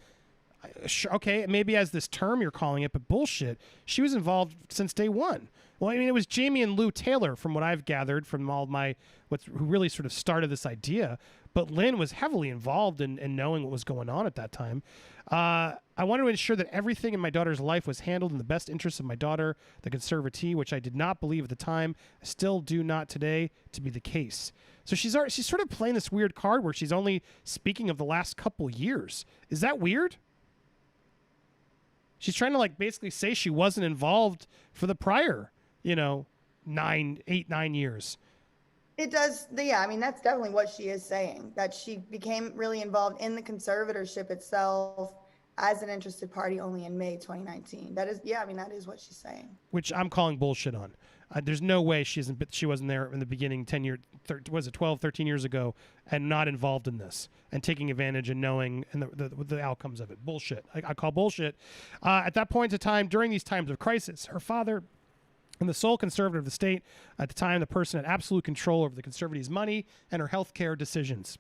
A: Okay, maybe as this term you're calling it, but bullshit. She was involved since day one. Well, I mean, it was Jamie and Lou Taylor, from what I've gathered from all my who really sort of started this idea. But Lynn was heavily involved in knowing what was going on at that time. I wanted to ensure that everything in my daughter's life was handled in the best interest of my daughter, the conservatee, which I did not believe at the time. I still do not today to be the case. So she's sort of playing this weird card where she's only speaking of the last couple years. Is that weird? She's trying to like basically say she wasn't involved for the prior, 9 years.
B: It does. Yeah, I mean, that's definitely what she is saying, that she became really involved in the conservatorship itself as an interested party only in May 2019. That is what she's saying.
A: Which I'm calling bullshit on. There's no way she wasn't there in the beginning 12, 13 years ago and not involved in this and taking advantage and knowing and the outcomes of it. Bullshit. I call bullshit. At that point in time, during these times of crisis, her father and the sole conservator of the state, at the time, the person had absolute control over the conservatives' money and her health care decisions.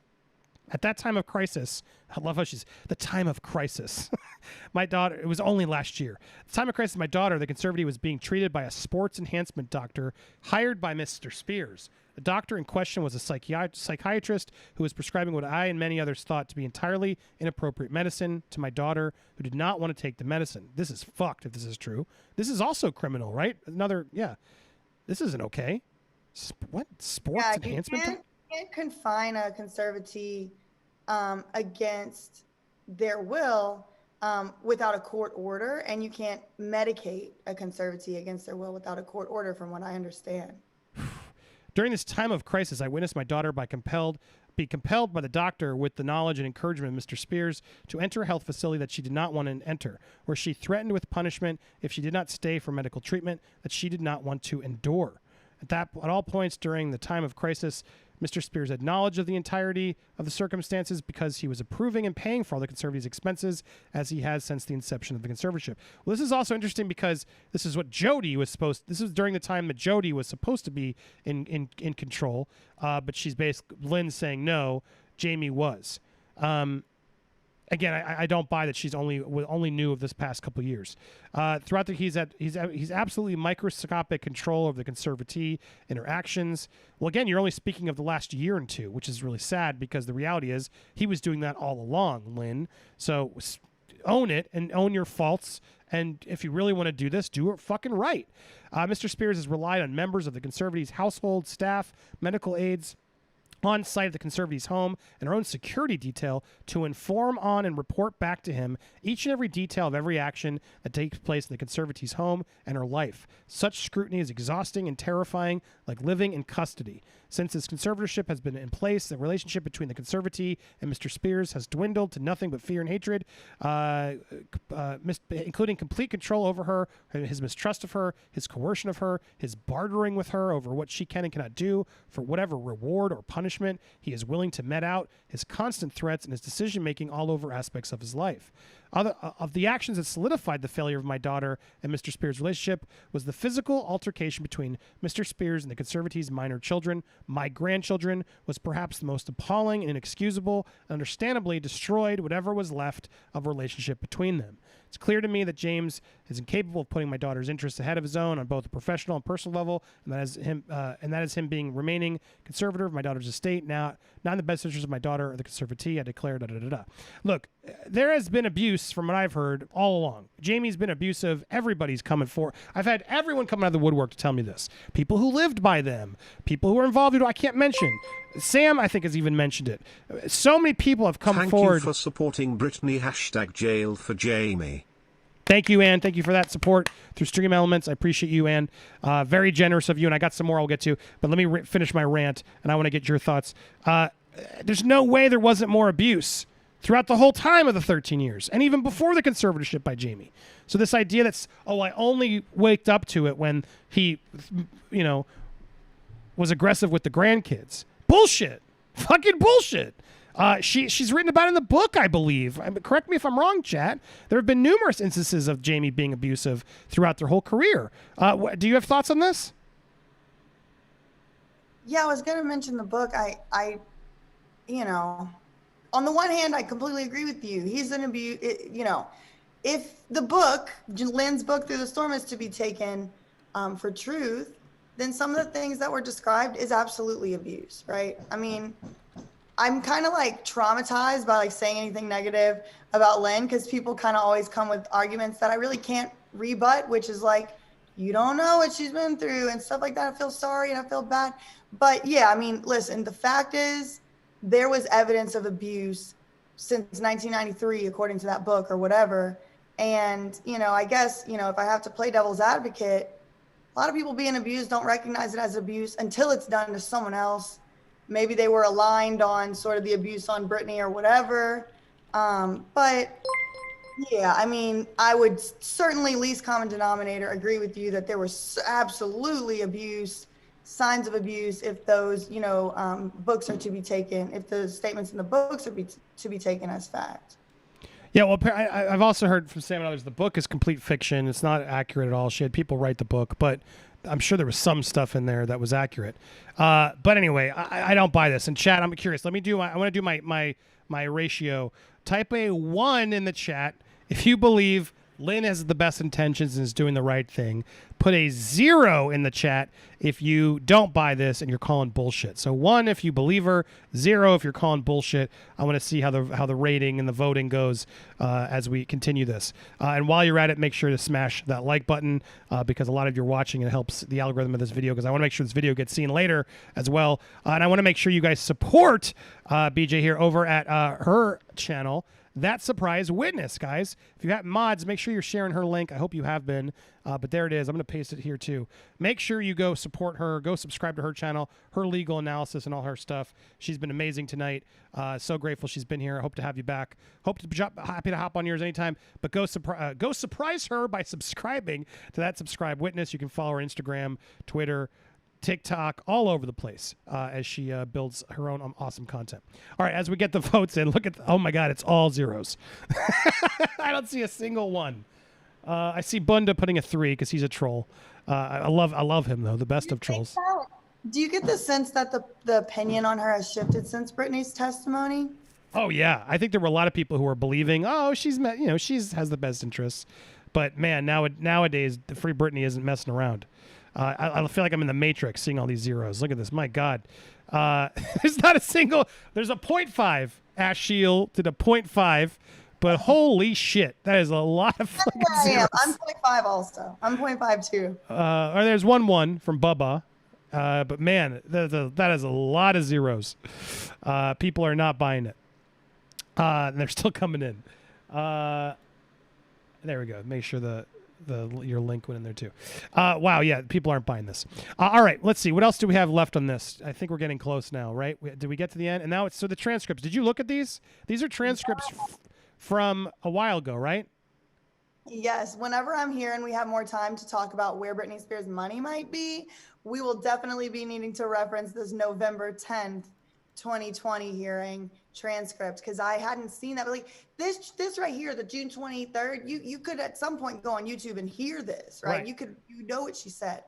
A: At that time of crisis, I love how she's the time of crisis. My daughter, it was only last year. At the time of crisis, my daughter, the conservative, was being treated by a sports enhancement doctor hired by Mr. Spears. The doctor in question was a psychiatrist who was prescribing what I and many others thought to be entirely inappropriate medicine to my daughter, who did not want to take the medicine. This is fucked if this is true. This is also criminal, right? This isn't okay. What? Sports enhancement?
B: You can't confine a conservatee against their will without a court order, and you can't medicate a conservatee against their will without a court order, from what I understand.
A: During this time of crisis, I witnessed my daughter be compelled by the doctor, with the knowledge and encouragement of Mr. Spears, to enter a health facility that she did not want to enter, where she threatened with punishment if she did not stay for medical treatment that she did not want to endure. At all points during the time of crisis, Mr. Spears had knowledge of the entirety of the circumstances because he was approving and paying for all the conservatives' expenses, as he has since the inception of the conservatorship. Well, this is also interesting because this is what Jody was this was during the time that Jody was supposed to be in control, but she's basically, Lynn's saying no, Jamie was. Again, I don't buy that she's only knew of this past couple of years. Throughout he's absolutely microscopic control over the conservatee interactions. Well, again, you're only speaking of the last year and two, which is really sad because the reality is he was doing that all along, Lynn. So own it and own your faults. And if you really want to do this, do it fucking right. Mr. Spears has relied on members of the conservatives' household, staff, medical aides, on site at the conservative's home and our own security detail to inform on and report back to him each and every detail of every action that takes place in the conservative's home and her life. Such scrutiny is exhausting and terrifying, like living in custody. Since this conservatorship has been in place, the relationship between the conservatee and Mr. Spears has dwindled to nothing but fear and hatred, including complete control over her, his mistrust of her, his coercion of her, his bartering with her over what she can and cannot do for whatever reward or punishment he is willing to met out, his constant threats, and his decision-making all over aspects of his life. Of the actions that solidified the failure of my daughter and Mr. Spears' relationship was the physical altercation between Mr. Spears and the conservative's minor children. My grandchildren was perhaps the most appalling and inexcusable, and understandably destroyed whatever was left of a relationship between them. It's clear to me that James is incapable of putting my daughter's interests ahead of his own on both a professional and personal level, and that is him being remaining conservator of my daughter's estate, now not in the best interest of my daughter or the conservatee. I declare, Look, there has been abuse from what I've heard all along. Jamie's been abusive. Everybody's coming for. I've had everyone coming out of the woodwork to tell me this. People who lived by them. People who were involved who I can't mention. Sam, I think, has even mentioned it. So many people have come forward.
D: Thank you for supporting Britney. #jail for Jamie.
A: Thank you, Ann. Thank you for that support through Stream Elements. I appreciate you, Ann. Very generous of you, and I got some more I'll get to. But let me finish my rant, and I want to get your thoughts. There's no way there wasn't more abuse throughout the whole time of the 13 years, and even before the conservatorship by Jamie. So this idea that's, I only waked up to it when he, was aggressive with the grandkids. Bullshit. Fucking bullshit. She's written about it in the book, I believe. Correct me if I'm wrong, chat. There have been numerous instances of Jamie being abusive throughout their whole career. Do you have thoughts on this?
B: Yeah, I was going to mention the book. on the one hand, I completely agree with you. He's an abuse, you know, if the book, Lynn's book Through the Storm, is to be taken for truth, then some of the things that were described is absolutely abuse, right? I mean, I'm kind of like traumatized by like saying anything negative about Lynn because people kind of always come with arguments that I really can't rebut, which is like, you don't know what she's been through and stuff like that. I feel sorry and I feel bad. But yeah, I mean, listen, the fact is there was evidence of abuse since 1993, according to that book or whatever. And, you know, I guess, you know, if I have to play devil's advocate, a lot of people being abused don't recognize it as abuse until it's done to someone else. Maybe they were aligned on sort of the abuse on Britney or whatever. But yeah, I mean, I would certainly, least common denominator, agree with you that there was absolutely abuse, signs of abuse, if those, you know, books are to be taken, if the statements in the books are to be taken as fact.
A: Yeah, well, I've also heard from Sam and others the book is complete fiction. It's not accurate at all. She had people write the book, but I'm sure there was some stuff in there that was accurate. But anyway, I don't buy this. And chat, I'm curious. I want to do my ratio. Type a 1 in the chat if you believe Lynn has the best intentions and is doing the right thing. Put a 0 in the chat if you don't buy this and you're calling bullshit. So 1 if you believe her, 0 if you're calling bullshit. I want to see how the rating and the voting goes as we continue this. And while you're at it, make sure to smash that like button because a lot of you are watching and it helps the algorithm of this video because I want to make sure this video gets seen later as well. And I want to make sure you guys support BJ here over at her channel. That Surprise Witness, guys. If you have mods, make sure you're sharing her link. I hope you have been, but there it is. I'm going to paste it here too. Make sure you go support her. Go subscribe to her channel, her legal analysis and all her stuff. She's been amazing tonight. So grateful she's been here. I hope to have you back. Happy to hop on yours anytime. But go surprise her by subscribing to That Subscribe Witness. You can follow her Instagram, Twitter, TikTok, all over the place as she builds her own awesome content. All right, as we get the votes in, look at, oh my God, it's all zeros. I don't see a single one. I see Bunda putting a 3 because he's a troll. I love him though, the best of trolls.
B: Do you get the sense that the opinion on her has shifted since Britney's testimony?
A: Oh yeah, I think there were a lot of people who were believing, oh, she's has the best interests, but man, nowadays the Free Britney isn't messing around. I feel like I'm in the Matrix seeing all these zeros. Look at this. My God. There's not a single. There's a 0.5. Ash Shield did a 0.5. But holy shit. That is a lot of fucking zeros.
B: I'm 0.5 also. I'm 0.5 too.
A: Or there's 1 from Bubba. But man, that is a lot of zeros. People are not buying it. And they're still coming in. There we go. Make sure your link went in there too. Wow, yeah, people aren't buying this. All right, let's see. What else do we have left on this? I think we're getting close now, right? Did we get to the end? And now it's the transcripts. Did you look at these? These are transcripts from a while ago, right?
B: Yes. Whenever I'm here and we have more time to talk about where Britney Spears' money might be, we will definitely be needing to reference this November 10th, 2020 hearing transcript because I hadn't seen that. But like this right here, the June 23rd, you could at some point go on YouTube and hear this, right? You know what she said.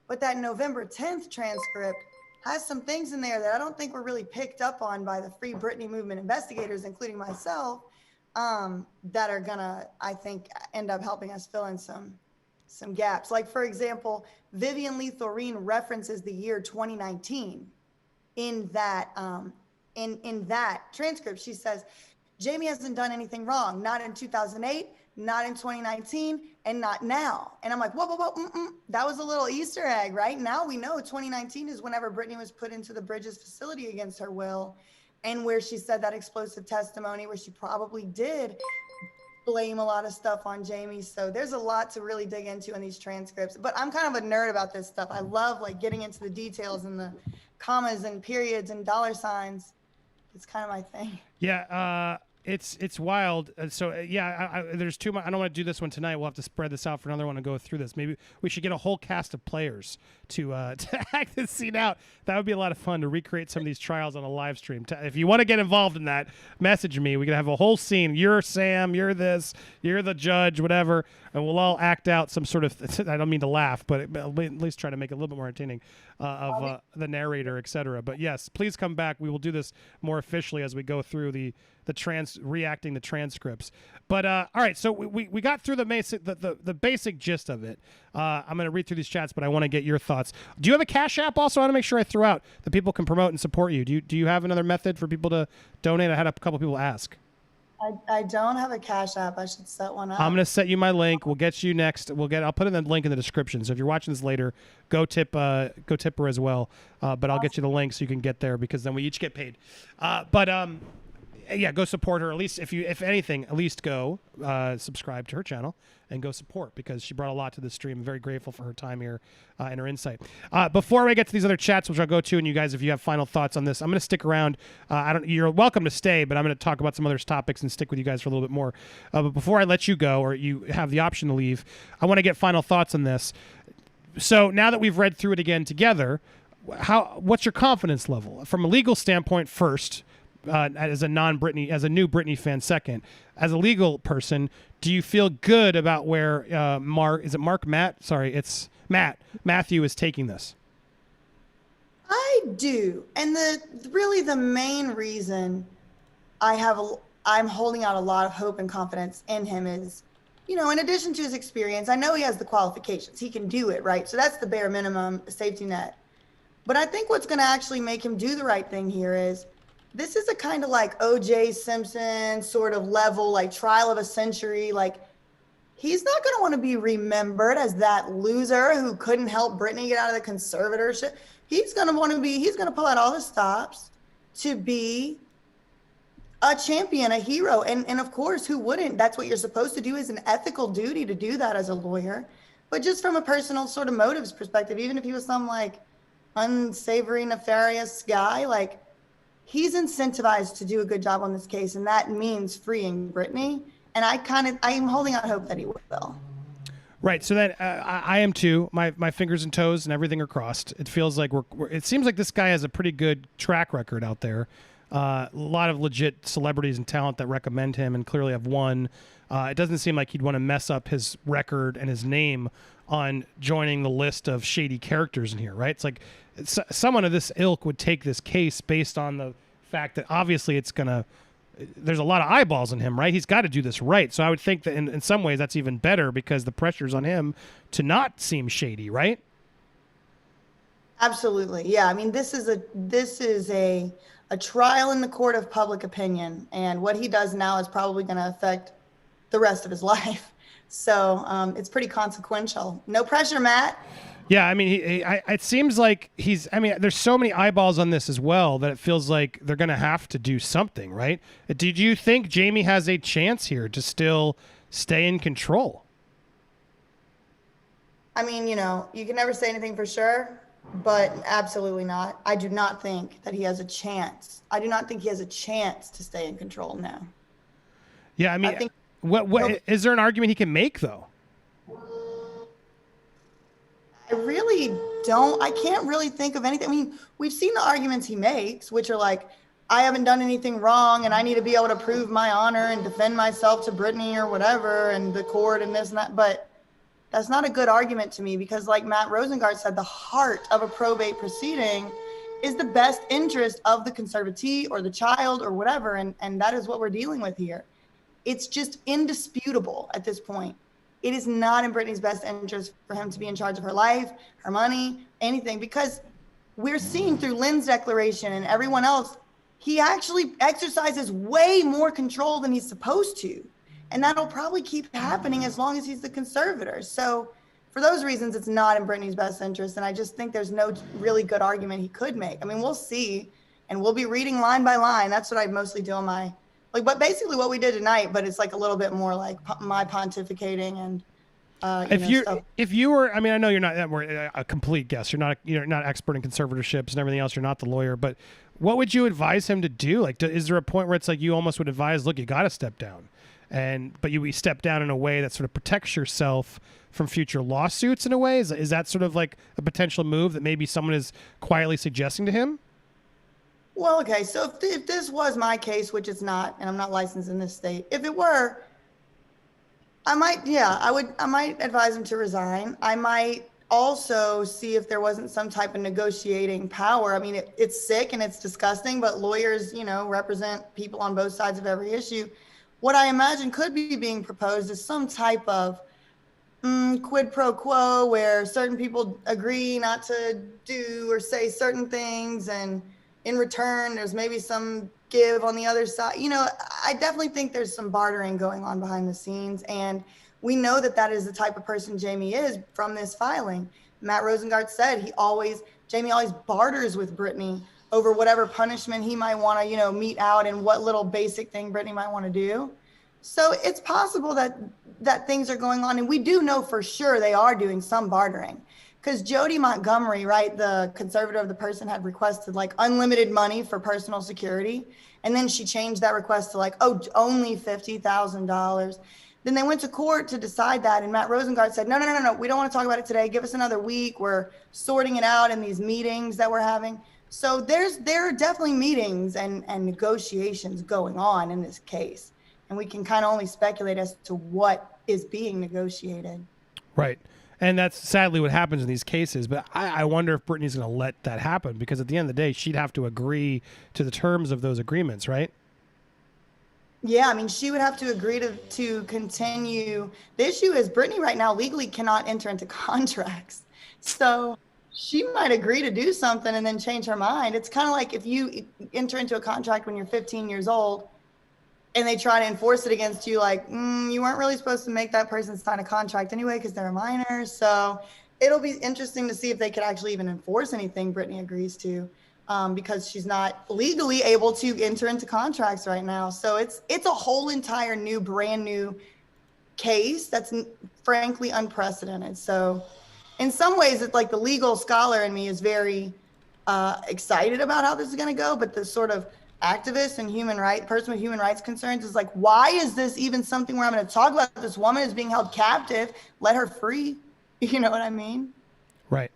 B: But that November 10th transcript has some things in there that I don't think were really picked up on by the Free Britney movement investigators, including myself, that are gonna, I think, end up helping us fill in some gaps. Like for example, Vivian Lee Thoreen references the year 2019 in that in that transcript. She says, Jamie hasn't done anything wrong, not in 2008, not in 2019, and not now. And I'm like, whoa. That was a little Easter egg, right? Now we know 2019 is whenever Britney was put into the Bridges facility against her will, and where she said that explosive testimony where she probably did blame a lot of stuff on Jamie. So there's a lot to really dig into in these transcripts. But I'm kind of a nerd about this stuff. I love like getting into the details and the commas and periods and dollar signs. It's kind of my thing.
A: Yeah, It's wild. There's too much. I don't want to do this one tonight. We'll have to spread this out for another one and go through this. Maybe we should get a whole cast of players to act this scene out. That would be a lot of fun to recreate some of these trials on a live stream. If you want to get involved in that, message me. We can have a whole scene. You're Sam. You're this. You're the judge. Whatever, and we'll all act out some sort of. I don't mean to laugh, but at least try to make it a little bit more entertaining of the narrator, etc. But yes, please come back. We will do this more officially as we go through the reacting the transcripts. But all right, so we got through the basic gist of it. I'm going to read through these chats, but I want to get your thoughts. Do you have a Cash App also? I want to make sure I throw out that people can promote and support you. Do you have another method for people to donate? I had a couple people ask.
B: I don't have a Cash App. I should set one up.
A: I'm going to set you my link. We'll get you next. I'll put in the link in the description. So if you're watching this later, go tip her as well. But I'll get you the link so you can get there, because then we each get paid. Yeah, go support her. At least if anything, at least go subscribe to her channel and go support, because she brought a lot to the stream. I'm very grateful for her time here and her insight. Before I get to these other chats, which I'll go to, and you guys, if you have final thoughts on this, I'm going to stick around. You're welcome to stay, but I'm going to talk about some other topics and stick with you guys for a little bit more. But before I let you go, or you have the option to leave, I want to get final thoughts on this. So now that we've read through it again together, what's your confidence level from a legal standpoint first? As a new Britney fan second, as a legal person, do you feel good about where Matthew is taking this?
B: I do, and the main reason I'm holding out a lot of hope and confidence in him is, in addition to his experience, I know he has the qualifications. He can do it, right? So that's the bare minimum safety net. But I think what's going to actually make him do the right thing here is, this is a kind of like O.J. Simpson sort of level, like trial of a century. Like, he's not going to want to be remembered as that loser who couldn't help Britney get out of the conservatorship. He's going to pull out all the stops to be a champion, a hero. And of course, who wouldn't? That's what you're supposed to do, is an ethical duty to do that as a lawyer. But just from a personal sort of motives perspective, even if he was some like unsavory, nefarious guy, like, he's incentivized to do a good job on this case, and that means freeing Britney. And I'm holding out hope that he will.
A: Right. So then I am too. My fingers and toes and everything are crossed. It feels like it seems like this guy has a pretty good track record out there. A lot of legit celebrities and talent that recommend him and clearly have won. It doesn't seem like he'd want to mess up his record and his name on joining the list of shady characters in here, right? It's like someone of this ilk would take this case based on the fact that obviously there's a lot of eyeballs on him, right? He's got to do this right. So I would think that in some ways that's even better, because the pressure's on him to not seem shady, right?
B: Absolutely. Yeah. I mean, this is a trial in the court of public opinion, and what he does now is probably going to affect the rest of his life. So it's pretty consequential. No pressure, Matt.
A: Yeah, I mean, it seems like there's so many eyeballs on this as well that it feels like they're going to have to do something, right? Did you think Jamie has a chance here to still stay in control?
B: I mean, you can never say anything for sure, but absolutely not. I do not think that he has a chance. I do not think he has a chance to stay in control now.
A: Yeah, I mean, what is there an argument he can make, though?
B: I really don't. I can't really think of anything. I mean, we've seen the arguments he makes, which are like, I haven't done anything wrong and I need to be able to prove my honor and defend myself to Britney or whatever, and the court and this and that. But that's not a good argument to me, because like Matt Rosengart said, the heart of a probate proceeding is the best interest of the conservatee or the child or whatever. And that is what we're dealing with here. It's just indisputable at this point. It is not in Britney's best interest for him to be in charge of her life, her money, anything, because we're seeing through Lynn's declaration and everyone else, he actually exercises way more control than he's supposed to. And that'll probably keep happening as long as he's the conservator. So for those reasons, it's not in Britney's best interest. And I just think there's no really good argument he could make. I mean, we'll see, and we'll be reading line by line. That's what I mostly do on my, but basically what we did tonight, but it's like a little bit more like my pontificating and
A: if you were, I mean, I know you're not a complete guest. You're not expert in conservatorships and everything else. You're not the lawyer, but what would you advise him to do? Like, is there a point where it's like you almost would advise, look, you got to step down, but you step down in a way that sort of protects yourself from future lawsuits in a way? Is that sort of like a potential move that maybe someone is quietly suggesting to him?
B: Well, okay, so if this was my case, which it's not, and I'm not licensed in this state, if it were, I might advise him to resign. I might also see if there wasn't some type of negotiating power. I mean, it's sick and it's disgusting, but lawyers, represent people on both sides of every issue. What I imagine could be being proposed is some type of quid pro quo where certain people agree not to do or say certain things, and in return, there's maybe some give on the other side. I definitely think there's some bartering going on behind the scenes. And we know that is the type of person Jamie is from this filing. Matt Rosengart said Jamie always barters with Britney over whatever punishment he might want to, mete out and what little basic thing Britney might want to do. So it's possible that things are going on. And we do know for sure they are doing some bartering. Because Jody Montgomery, right, the conservator of the person, had requested like unlimited money for personal security. And then she changed that request to like, only $50,000. Then they went to court to decide that. And Matt Rosengart said, no, we don't want to talk about it today. Give us another week. We're sorting it out in these meetings that we're having. So there are definitely meetings and negotiations going on in this case. And we can kind of only speculate as to what is being negotiated.
A: Right. And that's sadly what happens in these cases. But I wonder if Britney's going to let that happen, because at the end of the day, she'd have to agree to the terms of those agreements, right?
B: Yeah, I mean, she would have to agree to continue. The issue is Britney right now legally cannot enter into contracts. So she might agree to do something and then change her mind. It's kind of like if you enter into a contract when you're 15 years old and they try to enforce it against you, like, you weren't really supposed to make that person sign a contract anyway because they're a minor. So it'll be interesting to see if they could actually even enforce anything Britney agrees to, because she's not legally able to enter into contracts right now. So it's a whole entire brand new case that's frankly unprecedented. So in some ways, it's like the legal scholar in me is very excited about how this is going to go, but the sort of activist and person with human rights concerns is like, why is this even something where I'm going to talk about this woman is being held captive? Let her free. You know what I mean?
A: Right.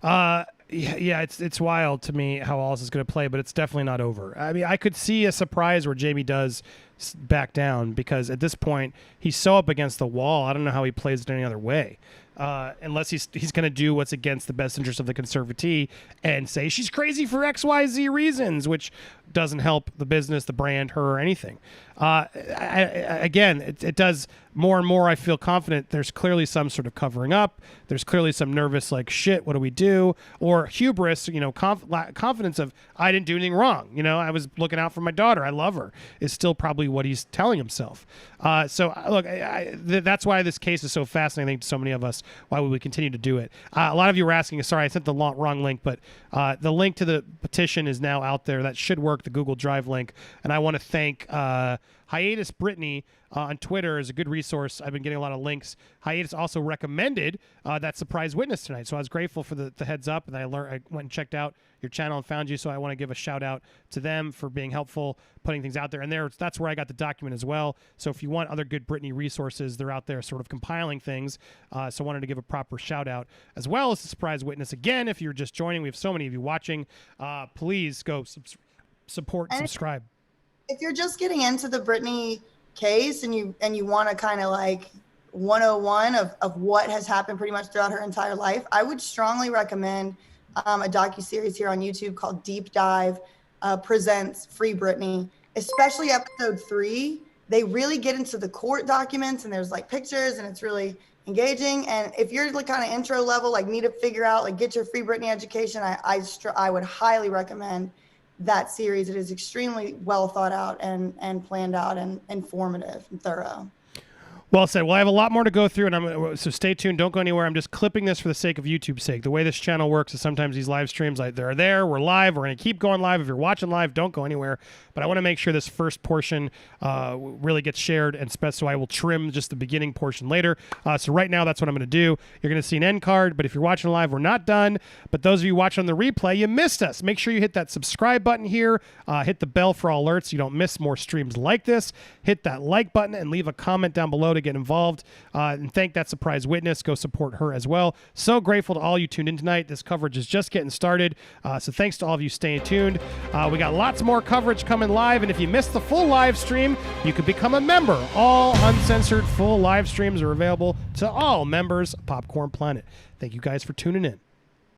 A: Yeah, it's wild to me how all this is going to play, but it's definitely not over. I mean, I could see a surprise where Jamie does back down, because at this point he's so up against the wall. I don't know how he plays it any other way. Unless he's going to do what's against the best interest of the conservatee and say she's crazy for XYZ reasons, which doesn't help the business, the brand, her, or anything. Again, it does more and more. I feel confident there's clearly some sort of covering up. There's clearly some nervous, like, shit, what do we do? Or hubris, confidence of, I didn't do anything wrong. I was looking out for my daughter. I love her, is still probably what he's telling himself. So look, that's why this case is so fascinating to so many of us, why we would continue to do it. A lot of you were asking, sorry, I sent the wrong link, but the link to the petition is now out there. That should work, the Google Drive link. And I want to thank Hiatus Britney on Twitter is a good resource. I've been getting a lot of links. Hiatus also recommended that surprise witness tonight, so I was grateful for the heads up, and I went and checked out your channel and found you, so I want to give a shout out to them for being helpful, putting things out there. And that's where I got the document as well. So if you want other good Britney resources, they're out there sort of compiling things. So I wanted to give a proper shout out, as well as the surprise witness. Again, if you're just joining, we have so many of you watching. Please go support, subscribe.
B: If you're just getting into the Britney case and you want to kind of like 101 of what has happened pretty much throughout her entire life, I would strongly recommend a docuseries here on YouTube called Deep Dive Presents Free Britney, especially episode 3. They really get into the court documents, and there's like pictures, and it's really engaging. And if you're like kind of intro level, like need to figure out, like get your Free Britney education, I would highly recommend that series. It is extremely well thought out and planned out and informative and thorough.
A: Well said. Well, I have a lot more to go through, and so stay tuned. Don't go anywhere. I'm just clipping this for the sake of YouTube's sake. The way this channel works is sometimes these live streams, they're there, we're live, we're going to keep going live. If you're watching live, don't go anywhere. But I want to make sure this first portion really gets shared, and so I will trim just the beginning portion later. So right now, that's what I'm going to do. You're going to see an end card, but if you're watching live, we're not done. But those of you watching on the replay, you missed us. Make sure you hit that subscribe button here. Hit the bell for all alerts so you don't miss more streams like this. Hit that like button and leave a comment down below to get involved, and thank that surprise witness. Go support her as well. So grateful to all you tuned in tonight. This coverage is just getting started, so thanks to all of you staying tuned. We got lots more coverage coming live, and if you missed the full live stream, you could become a member. All uncensored full live streams are available to all members of Popcorn Planet. Thank you guys for tuning in.